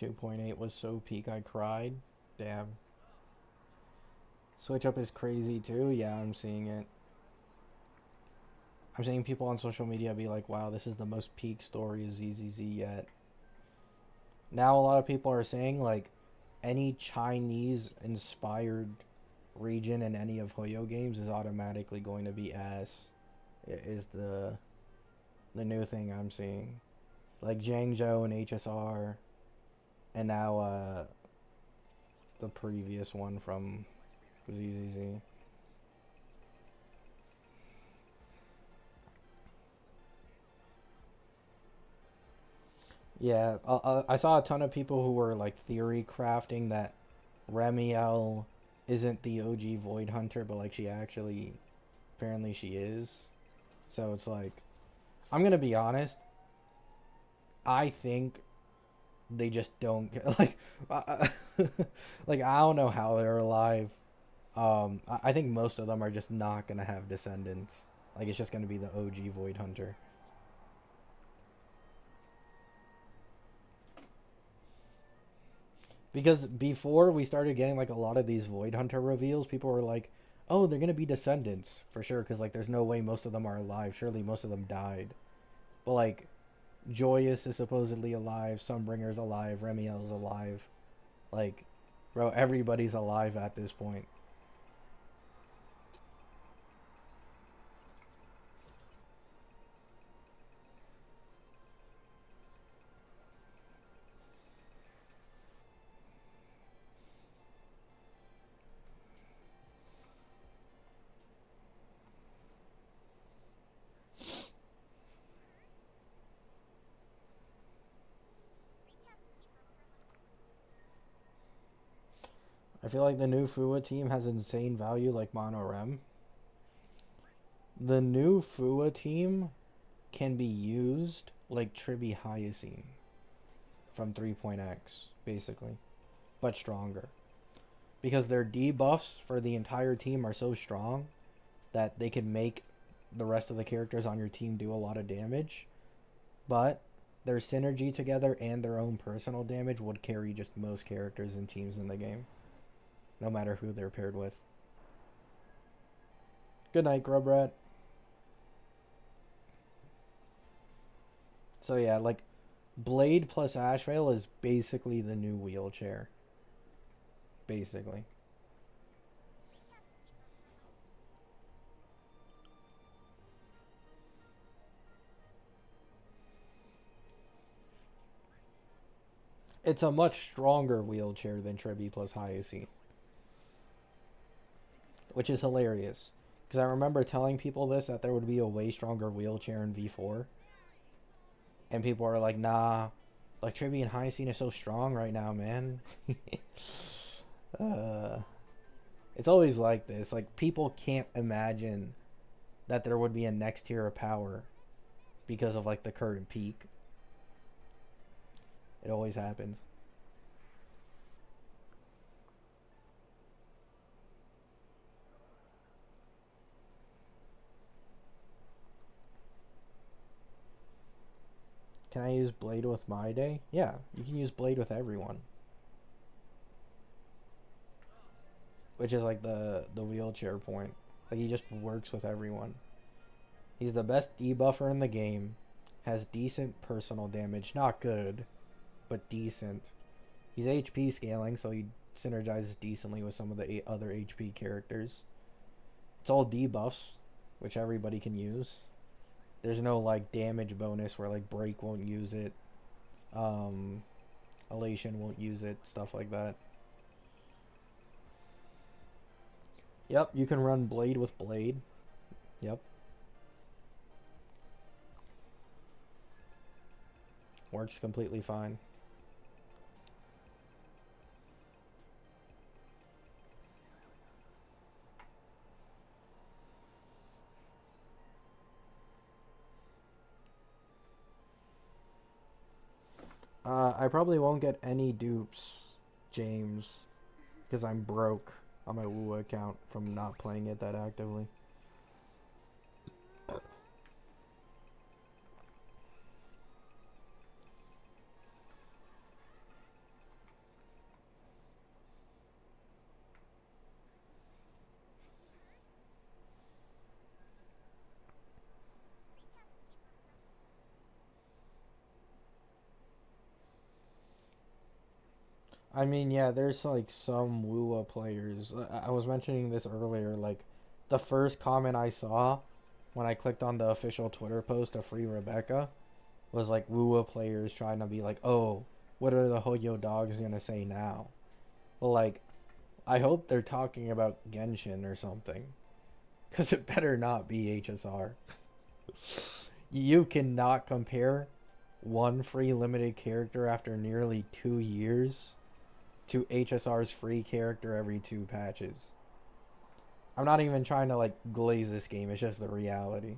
Speaker 1: 2.8 was so peak I cried. Damn. Switch up is crazy too. Yeah, I'm seeing it. I'm seeing people on social media be like, wow, this is the most peak story of ZZZ yet. Now a lot of people are saying like any Chinese inspired region in any of Hoyo games is automatically going to be ass. Is the new thing I'm seeing. Like Jiangzhou and HSR, and now the previous one from ZZZ. Yeah, I saw a ton of people who were like theory crafting that Remiel isn't the OG Void Hunter, but like she actually, apparently she is. So it's like, I'm gonna be honest. I think they just don't like, like I don't know how they're alive. I think most of them are just not gonna have descendants. Like it's just gonna be the OG Void Hunter. Because before we started getting like a lot of these Void Hunter reveals, people were like, "Oh, they're gonna be descendants for sure." Because like, there's no way most of them are alive. Surely most of them died. But like, Joyous is supposedly alive. Sunbringer's alive. Remiel's alive. Like, bro, everybody's alive at this point. I feel like the new Fua team has insane value like Monorem. The new Fua team can be used like Tribi Hyacine from 3.x, basically, but stronger. Because their debuffs for the entire team are so strong that they can make the rest of the characters on your team do a lot of damage, but their synergy together and their own personal damage would carry just most characters and teams in the game, no matter who they're paired with. Good night, Grubrat. So yeah, like, Blade plus Ashvale is basically the new wheelchair. Basically. It's a much stronger wheelchair than Tribi plus Hyacine, which is hilarious. Because I remember telling people this, that there would be a way stronger wheelchair in V4. And people are like, nah, like Tribi and Hyacine are so strong right now, man. It's always like this. Like, people can't imagine that there would be a next tier of power because of like the current peak. It always happens. Can I use Blade with My Day? Yeah, you can use Blade with everyone. Which is like the wheelchair point. Like, he just works with everyone. He's the best debuffer in the game. Has decent personal damage. Not good, but decent. He's HP scaling, so he synergizes decently with some of the other HP characters. It's all debuffs, which everybody can use. There's no like damage bonus where like Break won't use it. Elation won't use it. Stuff like that. Yep, you can run Blade with Blade. Yep. Works completely fine. I probably won't get any dupes, James, because I'm broke on my Woo account from not playing it that actively. I mean, yeah, there's like some Wua players. I was mentioning this earlier. Like, the first comment I saw when I clicked on the official Twitter post of Free Rebecca was like Wua players trying to be like, oh, what are the Hoyo dogs gonna say now? Well, like, I hope they're talking about Genshin or something. Because it better not be HSR. You cannot compare one free limited character after nearly 2 years to HSR's free character every 2 patches. I'm not even trying to like glaze this game, it's just the reality.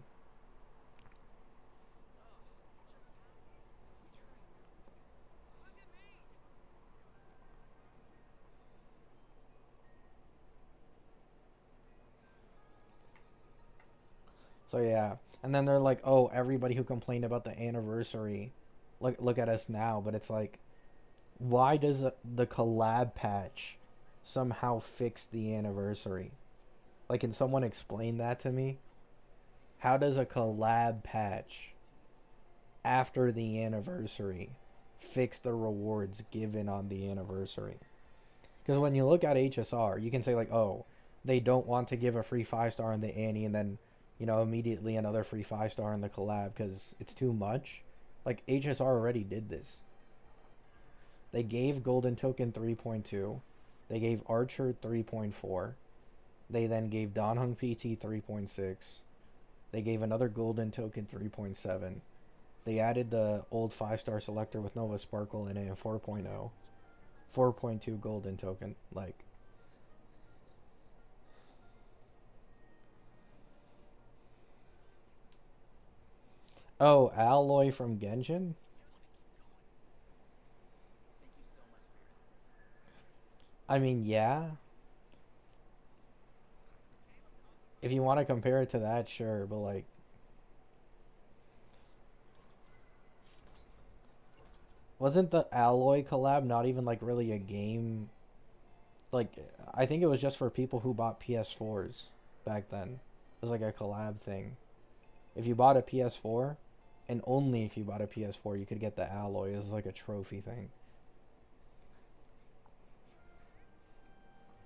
Speaker 1: So yeah. And then they're like, oh, everybody who complained about the anniversary, look at us now. But it's like, why does the collab patch somehow fix the anniversary? Like, can someone explain that to me? How does a collab patch after the anniversary fix the rewards given on the anniversary? Because when you look at HSR, you can say like, oh, they don't want to give a free 5-star in the Annie and then, you know, immediately another free 5-star in the collab because it's too much. Like, HSR already did this. They gave Golden Token 3.2. They gave Archer 3.4. They then gave Danheng PT 3.6. They gave another Golden Token 3.7. They added the old 5-star selector with Nova Sparkle in it in 4.0. 4.2 Golden Token. Like, Oh, Alloy from Genshin? I mean, yeah. If you want to compare it to that, sure, but like, wasn't the Alloy collab not even like really a game? Like, I think it was just for people who bought PS4s back then. It was like a collab thing. If you bought a PS4, and only if you bought a PS4, you could get the Alloy. It was like a trophy thing.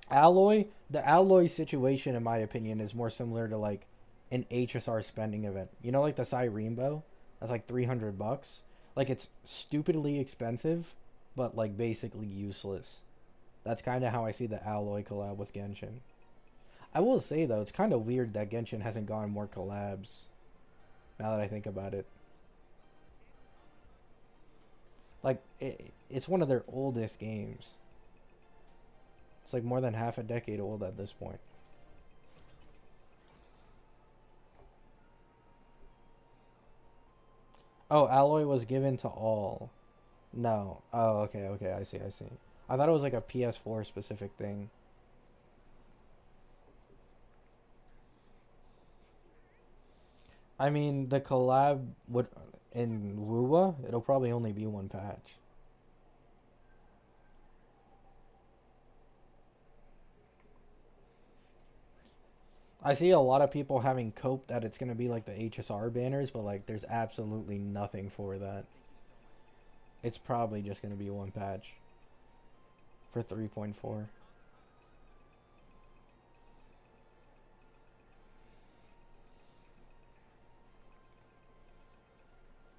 Speaker 1: The Alloy situation, in my opinion, is more similar to like an HSR spending event. You know, like the Cyrene bow? That's like $300. Like, it's stupidly expensive, but like basically useless. That's kind of how I see the Alloy collab with Genshin. I will say though, it's kind of weird that Genshin hasn't gone more collabs. Now that I think about it, like it's one of their oldest games. It's like more than half a decade old at this point. Oh, Alloy was given to all. No. Oh, okay, okay. I see, I see. I thought it was like a PS4 specific thing. I mean, the collab would in Wuwa, it'll probably only be one patch. I see a lot of people having cope that it's gonna be like the HSR banners, but like there's absolutely nothing for that. It's probably just gonna be one patch for 3.4.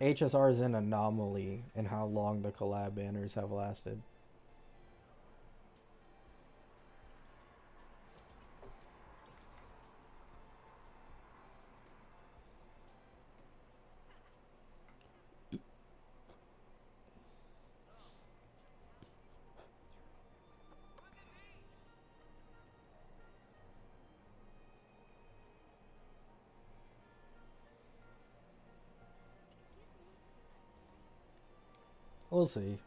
Speaker 1: HSR is an anomaly in how long the collab banners have lasted. We'll see.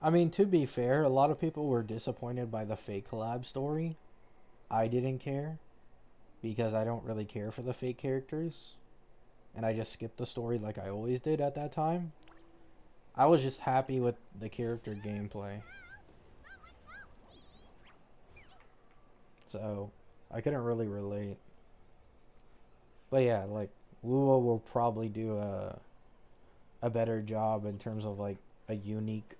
Speaker 1: I mean, to be fair, a lot of people were disappointed by the fake collab story. I didn't care because I don't really care for the fake characters, and I just skipped the story like I always did at that time. I was just happy with the character gameplay, so I couldn't really relate. But yeah, like Wuo will probably do a better job in terms of like a unique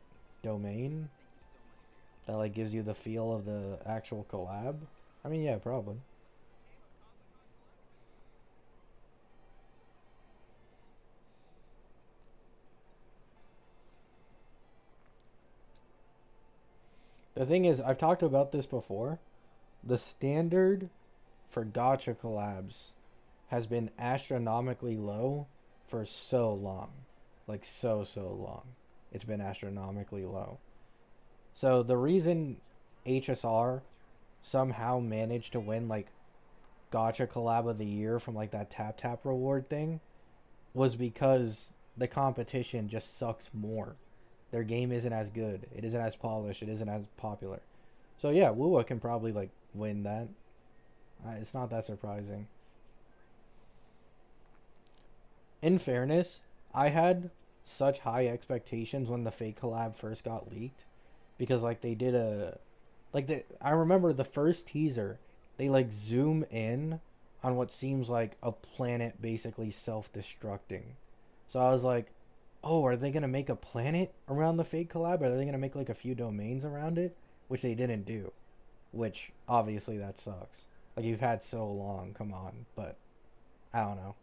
Speaker 1: domain that like gives you the feel of the actual collab. I mean, yeah, probably. The thing is, I've talked about this before. The standard for gacha collabs has been astronomically low for so long. Like so long. It's been astronomically low. So the reason HSR somehow managed to win like gacha collab of the year from like that tap reward thing was because the competition just sucks more. Their game isn't as good. It isn't as polished. It isn't as popular. So yeah, Wuwa can probably like win that. It's not that surprising. In fairness, I had such high expectations when the fake collab first got leaked because like they did a like the I remember the first teaser, they like zoom in on what seems like a planet basically self-destructing. So I was like, "Oh, are they going to make a planet around the fake collab? Are they going to make like a few domains around it?" Which they didn't do, which obviously that sucks. Like you've had so long, come on, but I don't know.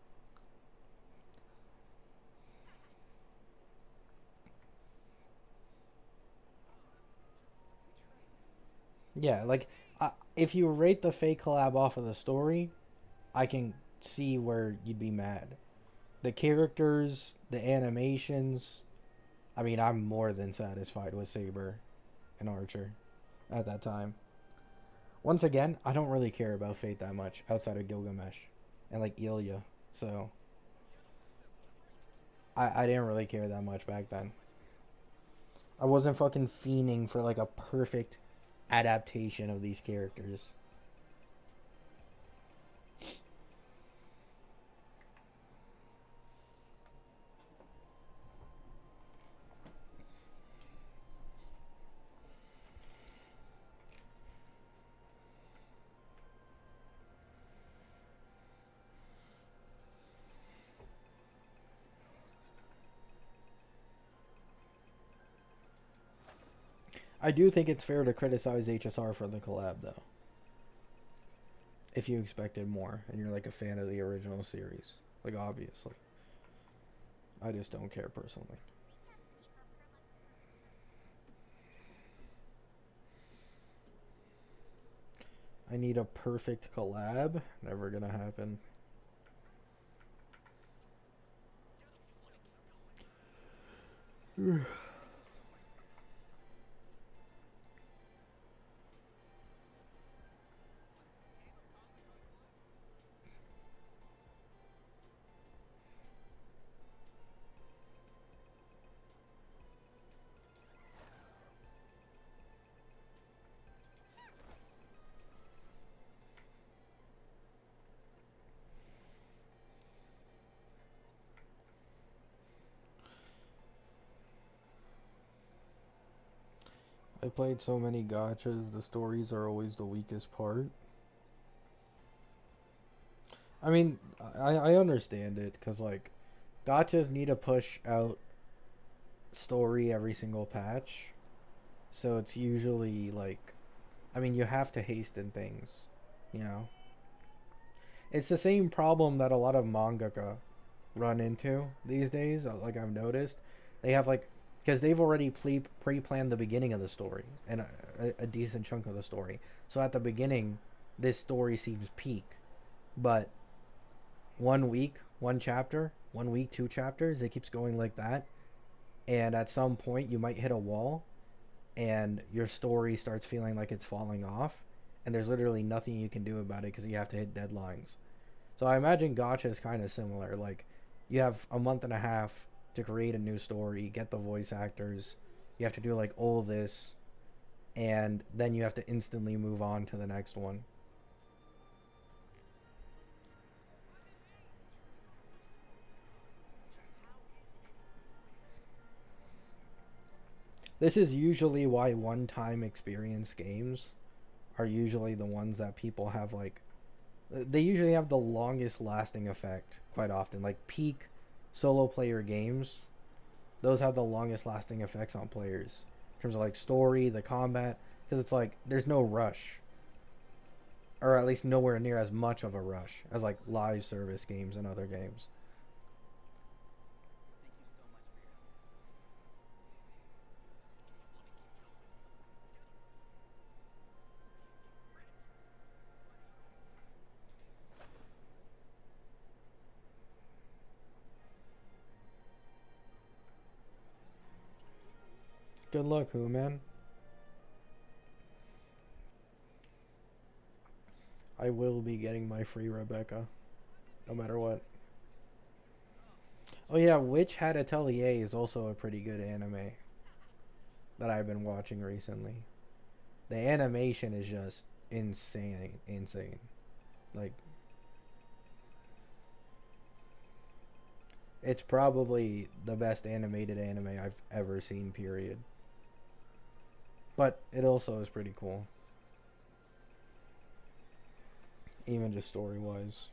Speaker 1: Yeah, like if you rate the fake collab off of the story, I can see where you'd be mad. The characters, the animations. I mean, I'm more than satisfied with Saber and Archer at that time. Once again, I don't really care about Fate that much outside of Gilgamesh and like Ilya. So I didn't really care that much back then. I wasn't fucking fiending for like a perfect adaptation of these characters. I do think it's fair to criticize HSR for the collab though. If you expected more and you're like a fan of the original series. Like obviously. I just don't care personally. I need a perfect collab. Never gonna happen. I played so many gachas, the stories are always the weakest part. I mean, I understand it, because, like, gachas need to push out story every single patch. So it's usually, like, I mean, you have to hasten things, you know? It's the same problem that a lot of mangaka run into these days, like I've noticed. They have, like, because they've already pre-planned the beginning of the story and a decent chunk of the story. So at the beginning, this story seems peak, but 1 week, 1 chapter, 1 week, 2 chapters, it keeps going like that. And at some point, you might hit a wall, and your story starts feeling like it's falling off, and there's literally nothing you can do about it because you have to hit deadlines. So I imagine Gacha is kind of similar. Like, you have a month and a half to create a new story, get the voice actors. You have to do like all this, and then you have to instantly move on to the next one. This is usually why one-time experience games are usually the ones that people have like they usually have the longest lasting effect quite often. Like peak solo player games, those have the longest lasting effects on players in terms of like story, the combat, because it's like there's no rush, or at least nowhere near as much of a rush as like live service games and other games. Good luck, who man? I will be getting my free Rebecca, no matter what. Oh yeah, Witch Hat Atelier is also a pretty good anime that I've been watching recently. The animation is just insane, insane. Like, it's probably the best animated anime I've ever seen, period. But it also is pretty cool, even just story wise.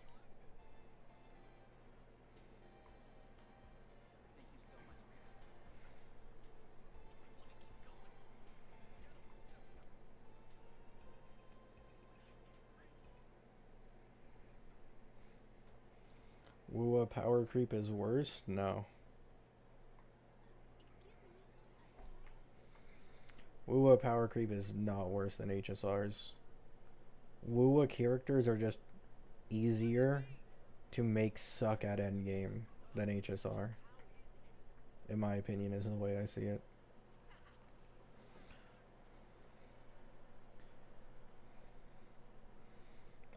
Speaker 1: Wua power creep is worse? No. Wua power creep is not worse than HSR's. Wua characters are just easier to make suck at endgame than HSR. In my opinion, is the way I see it.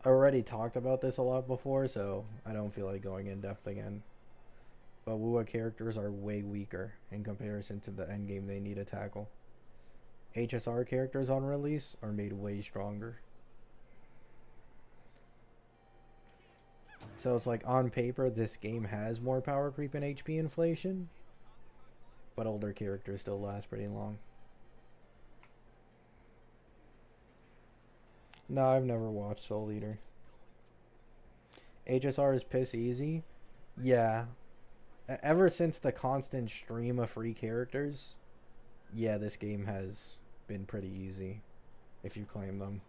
Speaker 1: already talked about this a lot before, so I don't feel like going in depth again. But Wuwa characters are way weaker in comparison to the endgame they need to tackle. HSR characters on release are made way stronger. So it's like on paper this game has more power creep and HP inflation, but older characters still last pretty long. No, I've never watched Soul Eater. HSR is piss easy. Yeah. Ever since the constant stream of free characters, yeah, this game has been pretty easy if you claim them.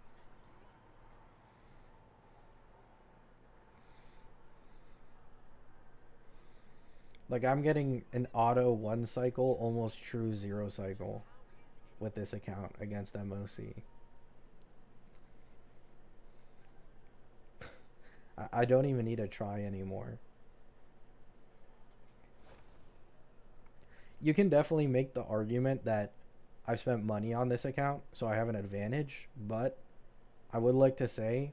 Speaker 1: Like, I'm getting an auto 1 cycle, almost true 0 cycle with this account against MOC. I don't even need to try anymore. You can definitely make the argument that I've spent money on this account, so I have an advantage, but I would like to say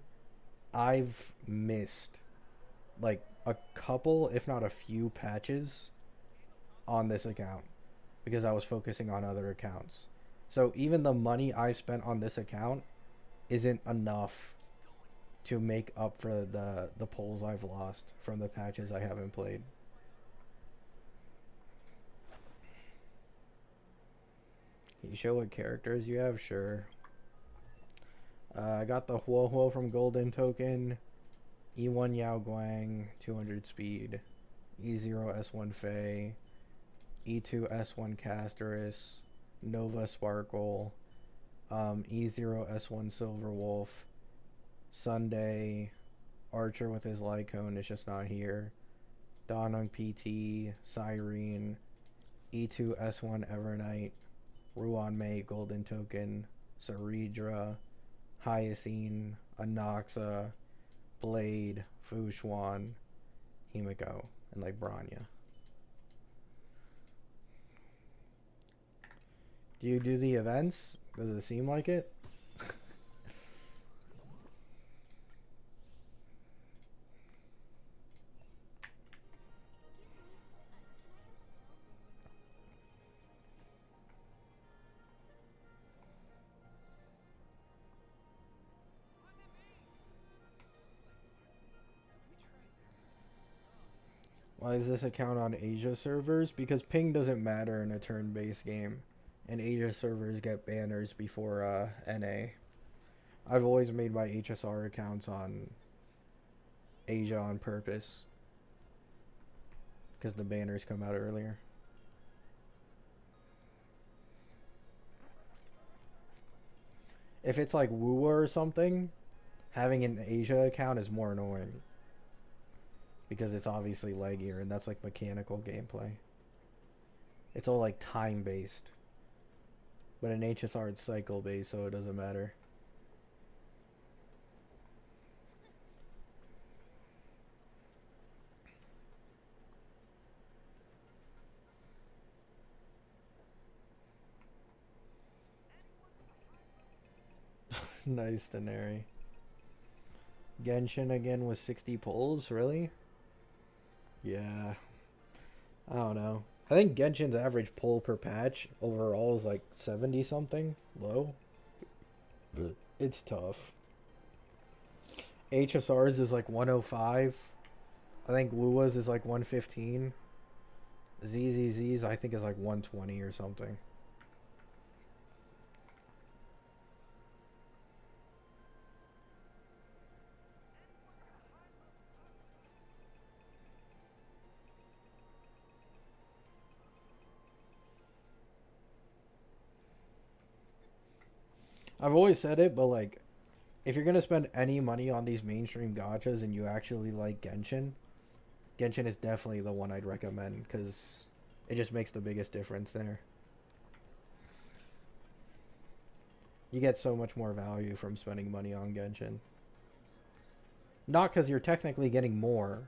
Speaker 1: I've missed like a couple, if not a few patches on this account because I was focusing on other accounts. So even the money I spent on this account isn't enough to make up for the pulls I've lost from the patches I haven't played. Can you show what characters you have? Sure. I got the Huo from Golden Token, E1 Yao Guang, 200 speed, E0 S1 Fei, E2 S1 Castoris, Nova Sparkle, E0 S1 Silver Wolf, Sunday, Archer with his Lycone is just not here, Donung PT, Cyrene, E2 S1 Evernight, Ruan Mei Golden Token, Saridra, Hyacine, Anoxa, Blade, Fushuan, Himiko, and like Branya. Do you do the events? Does it seem like it? Why is this account on Asia servers? Because ping doesn't matter in a turn-based game, and Asia servers get banners before NA. I've always made my HSR accounts on Asia on purpose, because the banners come out earlier. If it's like Wuwa or something, having an Asia account is more annoying. Because it's obviously laggier, and that's like mechanical gameplay. It's all like time based. But in HSR it's cycle based, so it doesn't matter. Nice, Daenerys. Genshin again with 60 pulls, really? Yeah. I don't know. I think Genshin's average pull per patch overall is like 70 something low. But it's tough. HSR's is like 105. I think Wua's is like 115. ZZZ's I think is like 120 or something. I've always said it, but like, if you're gonna spend any money on these mainstream gachas and you actually like Genshin, Genshin is definitely the one I'd recommend because it just makes the biggest difference there. You get so much more value from spending money on Genshin. Not because you're technically getting more,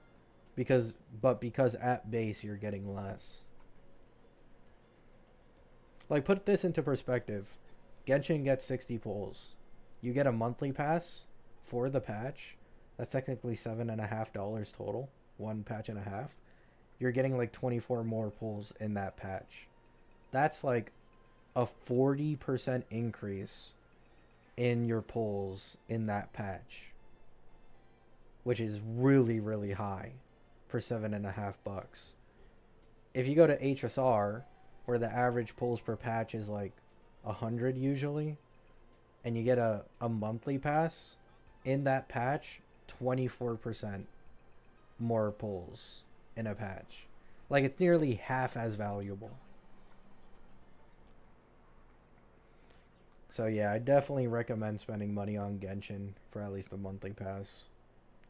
Speaker 1: but because at base you're getting less. Like, put this into perspective. Genshin gets 60 pulls. You get a monthly pass for the patch. That's technically $7.50 total. One patch and a half. You're getting like 24 more pulls in that patch. That's like a 40% increase in your pulls in that patch, which is really, really high for $7.50. If you go to HSR, where the average pulls per patch is like 100 usually, and you get a monthly pass, in that patch, 24% more pulls in a patch. Like, it's nearly half as valuable. So yeah, I definitely recommend spending money on Genshin for at least a monthly pass,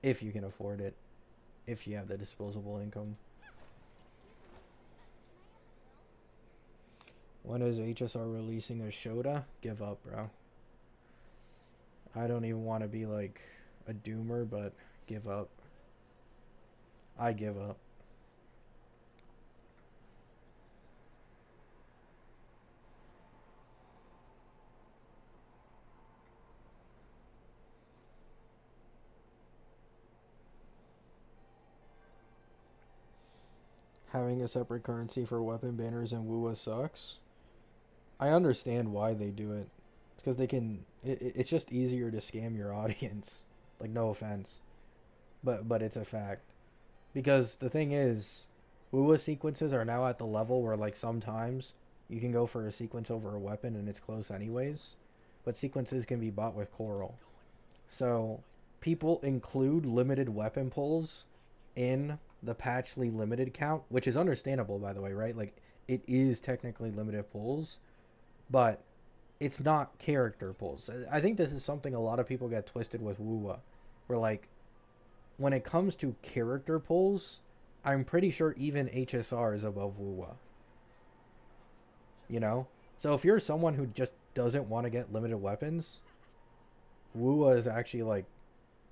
Speaker 1: if you can afford it, if you have the disposable income. When is HSR releasing a Shota? Give up, bro. I don't even want to be like a doomer, but give up. I give up. Having a separate currency for weapon banners and WUA sucks. I understand why they do it. It's because they can. It's just easier to scam your audience. Like, no offense, but it's a fact. Because the thing is, WUA sequences are now at the level where like sometimes you can go for a sequence over a weapon and it's close anyways. But sequences can be bought with coral. So people include limited weapon pulls in the patchly limited count, which is understandable by the way, right? Like, it is technically limited pulls, but it's not character pulls. I think this is something a lot of people get twisted with WUA, where like when it comes to character pulls, I'm pretty sure even HSR is above WUA. You know? So if you're someone who just doesn't want to get limited weapons, WUA is actually like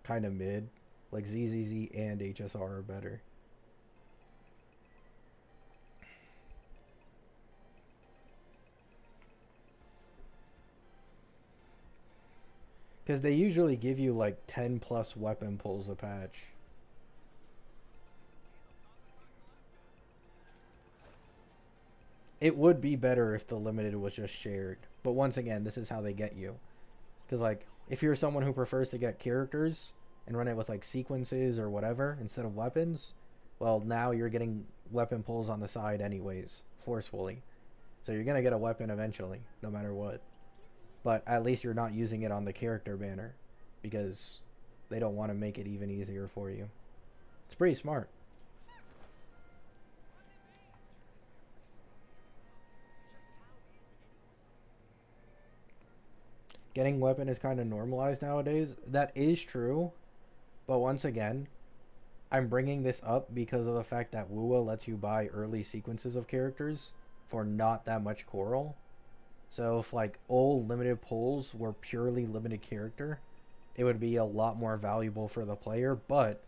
Speaker 1: kind of mid. Like ZZZ and HSR are better. Because they usually give you like 10 plus weapon pulls a patch. It would be better if the limited was just shared. But once again, this is how they get you. Because like, if you're someone who prefers to get characters and run it with like sequences or whatever instead of weapons, well, now you're getting weapon pulls on the side anyways, forcefully. So you're going to get a weapon eventually, no matter what. But at least you're not using it on the character banner, because they don't want to make it even easier for you. It's pretty smart. Getting weapon is kind of normalized nowadays. That is true. But once again, I'm bringing this up because of the fact that WUA lets you buy early sequences of characters for not that much coral. So if like old limited pulls were purely limited character, it would be a lot more valuable for the player, but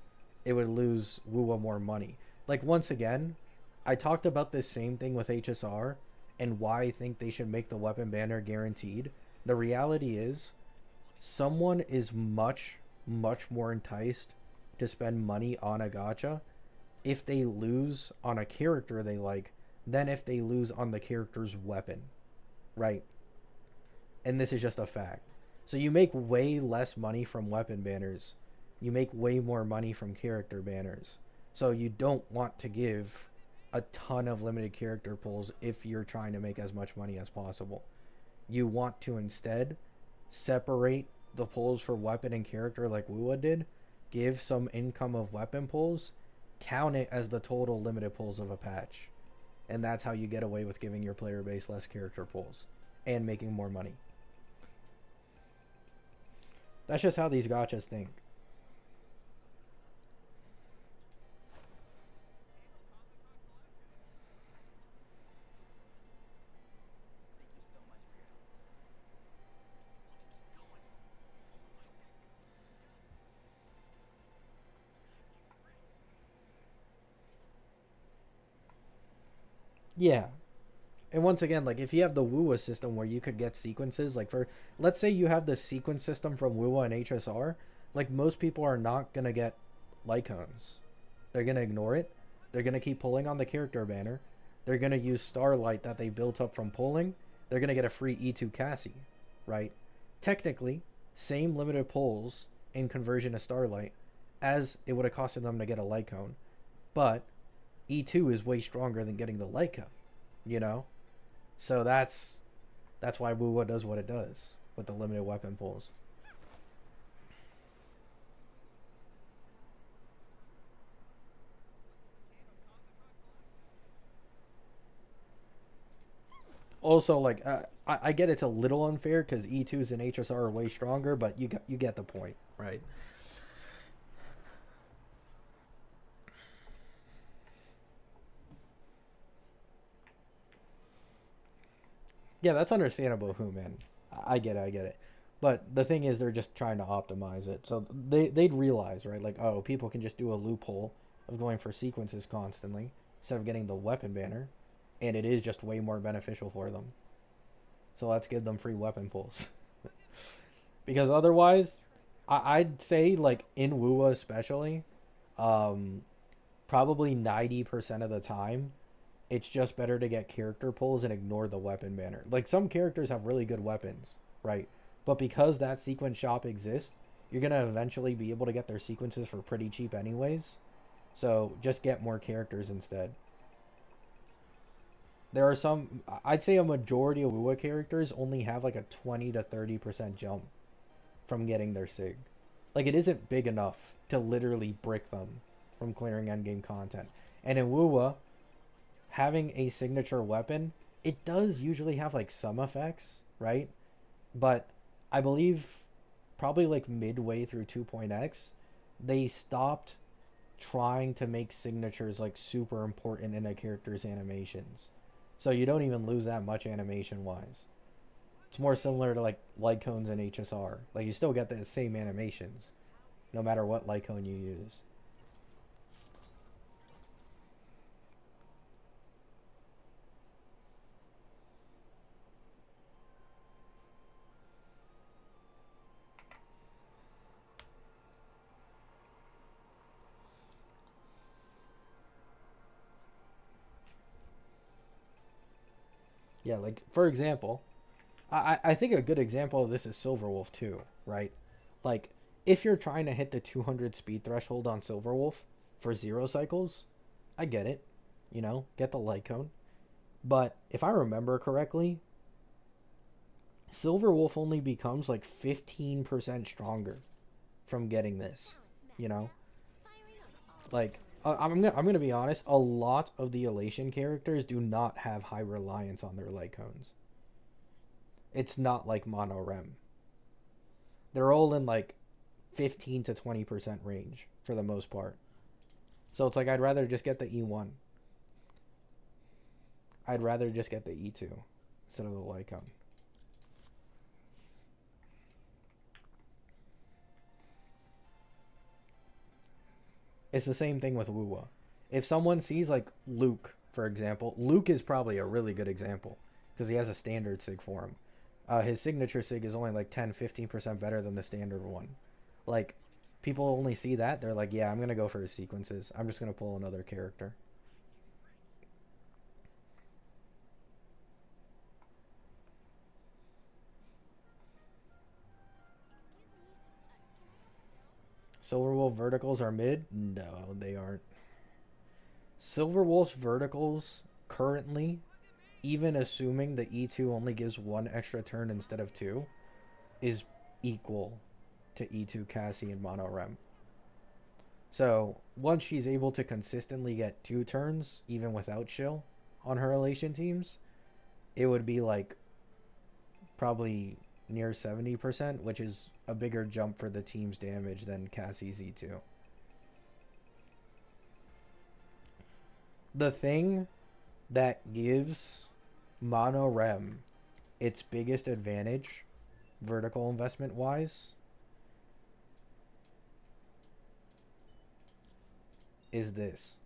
Speaker 1: it would lose WUA more money. Like, once again, I talked about this same thing with HSR and why I think they should make the weapon banner guaranteed. The reality is, someone is much, much more enticed to spend money on a gacha if they lose on a character they like than if they lose on the character's weapon. Right? And this is just a fact. So you make way less money from weapon banners. You make way more money from character banners. So you don't want to give a ton of limited character pulls if you're trying to make as much money as possible. You want to instead separate the pulls for weapon and character like WUA did, give some income of weapon pulls, count it as the total limited pulls of a patch. And that's how you get away with giving your player base less character pulls and making more money. That's just how these gachas think. Yeah. And once again, like, if you have the WUA system where you could get sequences, like, for, let's say you have the sequence system from WUA and HSR, Like, most people are not going to get Lycones. They're going to ignore it. They're going to keep pulling on the character banner. They're going to use Starlight that they built up from pulling. They're going to get a free E2 Cassie, right? Technically, same limited pulls in conversion to Starlight as it would have costed them to get a Lycone. But E2 is way stronger than getting the Lycone, you know? So that's why Wuwa does what it does with the limited weapon pulls. Also, like, I get it's a little unfair because E2s and HSR are way stronger, but you get the point, right? Yeah, that's understandable, who man. I get it, I get it. But the thing is, they're just trying to optimize it. So they'd realize, right? Like, oh, people can just do a loophole of going for sequences constantly instead of getting the weapon banner, and it is just way more beneficial for them. So let's give them free weapon pulls. Because otherwise, I'd say, like, in Wuwa especially, um, probably 90% of the time, it's just better to get character pulls and ignore the weapon banner. Like, some characters have really good weapons, right? But because that sequence shop exists, you're going to eventually be able to get their sequences for pretty cheap anyways. So just get more characters instead. There are some, I'd say a majority of Wuwa characters only have like a 20 to 30% jump from getting their sig. Like, it isn't big enough to literally brick them from clearing endgame content. And in Wuwa, having a signature weapon, it does usually have like some effects, right? But I believe probably like midway through 2.x, they stopped trying to make signatures like super important in a character's animations. So you don't even lose that much animation wise. It's more similar to like light cones and HSR. Like, you still get the same animations no matter what light cone you use. Yeah, like, for example, I think a good example of this is Silverwolf too, right? Like, if you're trying to hit the 200 speed threshold on Silverwolf for 0 cycles, I get it. You know, get the light cone. But if I remember correctly, Silverwolf only becomes like 15% stronger from getting this. You know, like, I'm gonna be honest. A lot of the Elation characters do not have high reliance on their light cones. It's not like Mono Rem. They're all in like 15 to 20% range for the most part. So it's like, I'd rather just get the E1. I'd rather just get the E2 instead of the Lycon. It's the same thing with Wuwa. If someone sees like Luke, for example, Luke is probably a really good example because he has a standard sig for him. His signature sig is only like 10-15% better than the standard one. Like, people only see that, they're like, yeah, I'm gonna go for his sequences. I'm just gonna pull another character. Silverwolf verticals are mid? No, they aren't. Silverwolf's verticals currently, even assuming the E2 only gives one extra turn instead of two, is equal to E2 Cassie and Mono Rem. So once she's able to consistently get 2 turns, even without shill, on her elation teams, it would be like probably near 70%, which is a bigger jump for the team's damage than Cassie's E2. The thing that gives Mono Rem its biggest advantage, vertical investment wise, is this.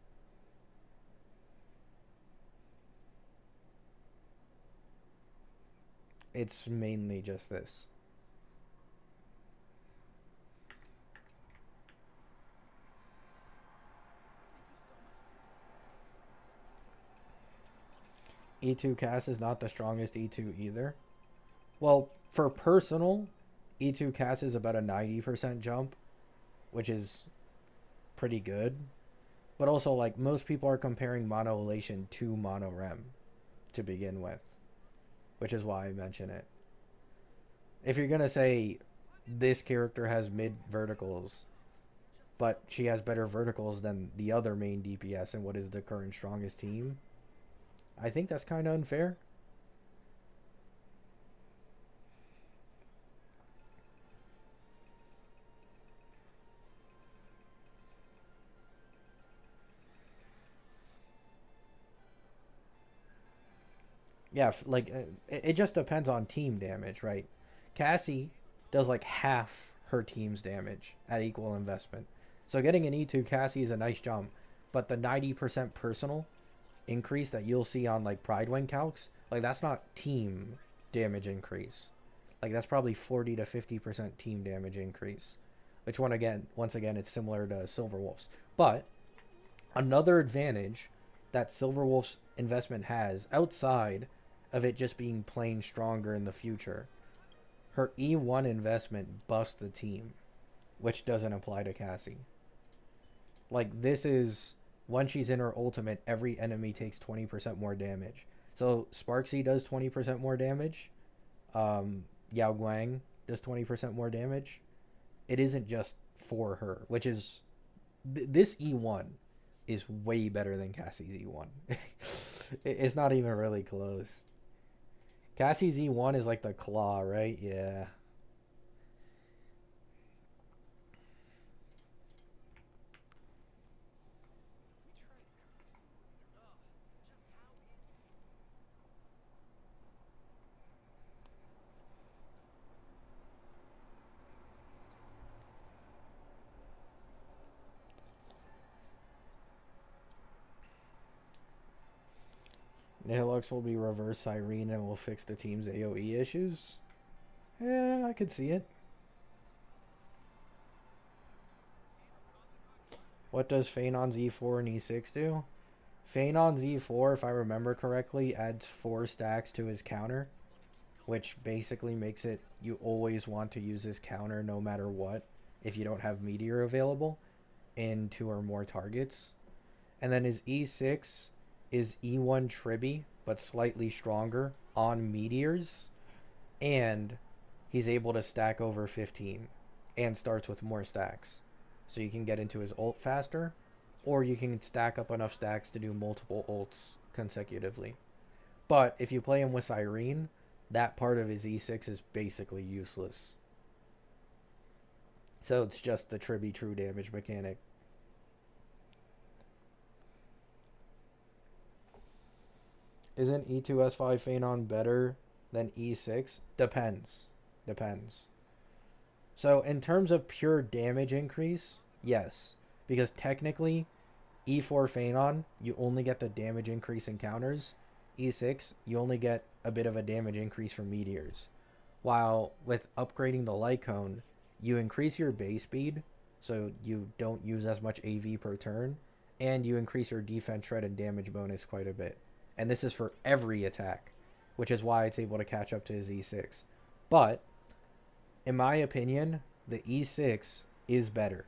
Speaker 1: It's mainly just this. E2 cast is not the strongest E2 either. Well, for personal, E2 cast is about a 90% jump, which is pretty good. But also, like, most people are comparing mono elation to mono rem to begin with, which is why I mention it. If you're gonna say this character has mid verticals, but she has better verticals than the other main DPS and what is the current strongest team, I think that's kind of unfair. Yeah, like it just depends on team damage, right? Cassie does like half her team's damage at equal investment. So getting an E2 Cassie is a nice jump, but the 90% personal increase that you'll see on like Pride Wing calcs, like that's not team damage increase. Like that's probably 40 to 50% team damage increase. Which one again, once again it's similar to Silver Wolf's. But another advantage that Silverwolf's investment has outside of it just being plain stronger in the future, her E1 investment busts the team, which doesn't apply to Cassie. Like this is when she's in her ultimate, every enemy takes 20% more damage. So Sparksy does 20% more damage. Yao Guang does 20% more damage. It isn't just for her, which is this E1 is way better than Cassie's E1. It's not even really close. Cassie's E1 is like the claw, right? Yeah. Nihilux will be reverse Siren and will fix the team's AoE issues. Yeah, I could see it. What does Phenon's E4 and E6 do? Phenon's E4, if I remember correctly, adds 4 stacks to his counter, which basically makes it you always want to use his counter no matter what if you don't have Meteor available in 2 or more targets. And then his E6 is E1 Tribby, but slightly stronger on Meteors. And he's able to stack over 15 and starts with more stacks. So you can get into his ult faster, or you can stack up enough stacks to do multiple ults consecutively. But if you play him with Siren, that part of his E6 is basically useless. So it's just the Tribby true damage mechanic. Isn't E2S5 Phenon better than E6? Depends. Depends. So in terms of pure damage increase, yes. Because technically, E4 Phenon, you only get the damage increase in counters. E6, you only get a bit of a damage increase from meteors. While with upgrading the light cone, you increase your base speed, so you don't use as much AV per turn, and you increase your defense shred and damage bonus quite a bit. And this is for every attack, which is why it's able to catch up to his E6. But, in my opinion, the E6 is better,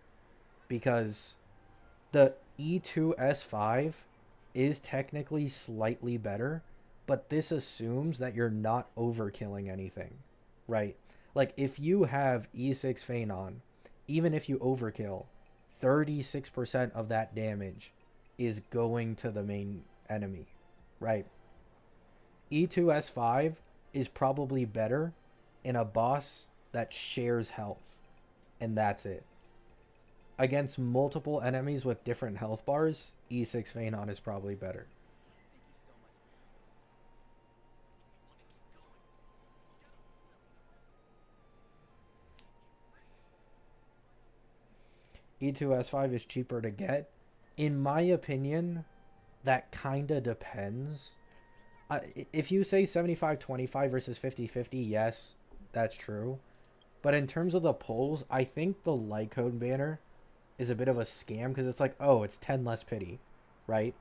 Speaker 1: because the E2S5 is technically slightly better, but this assumes that you're not overkilling anything, right? Like, if you have E6 Phenon, even if you overkill, 36% of that damage is going to the main enemy, right? E2S5 is probably better in a boss that shares health, and that's it. Against multiple enemies with different health bars, E6 Phenon is probably better. E2S5 is cheaper to get. In my opinion, that kind of depends. If you say 75-25 versus 50-50, yes, that's true. But in terms of the polls, I think the light code banner is a bit of a scam because it's like, oh, it's 10 less pity, right?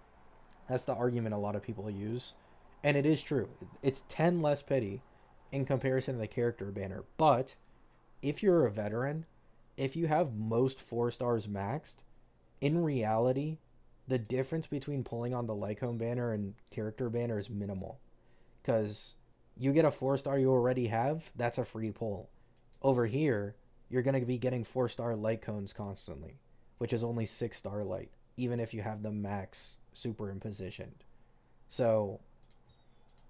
Speaker 1: That's the argument a lot of people use. And it is true. It's 10 less pity in comparison to the character banner. But if you're a veteran, if you have most 4 stars maxed, in reality, the difference between pulling on the Lycone banner and character banner is minimal. Because you get a 4 star you already have, that's a free pull. Over here, you're going to be getting 4 star light cones constantly, which is only 6 star light, even if you have the max superimpositioned. So,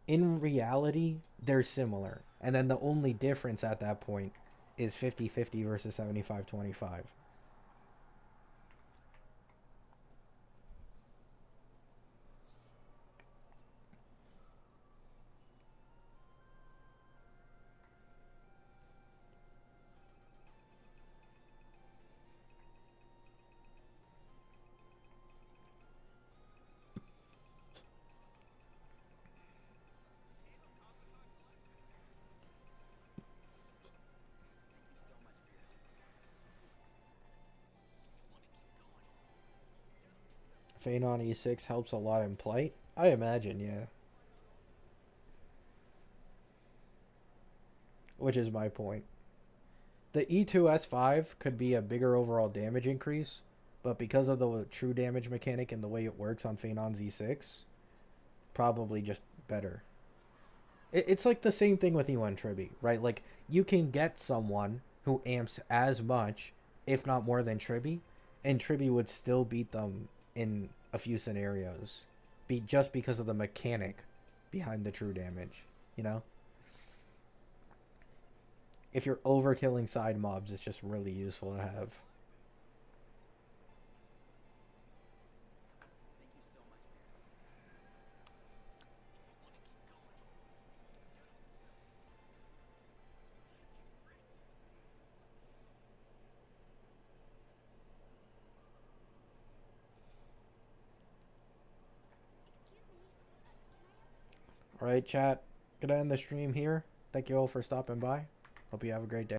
Speaker 1: in reality, they're similar. And then the only difference at that point is 50-50 versus 75-25. Fane on E6 helps a lot in Plight? I imagine, yeah. Which is my point. The E2S5 could be a bigger overall damage increase, but because of the true damage mechanic and the way it works on Fane on Z6, probably just better. It's like the same thing with E1 Tribi, right? Like, you can get someone who amps as much, if not more than Tribi, and Tribi would still beat them in a few scenarios, just because of the mechanic behind the true damage, you know? If you're overkilling side mobs, it's just really useful to have. All right, chat. Gonna end the stream here. Thank you all for stopping by. Hope you have a great day.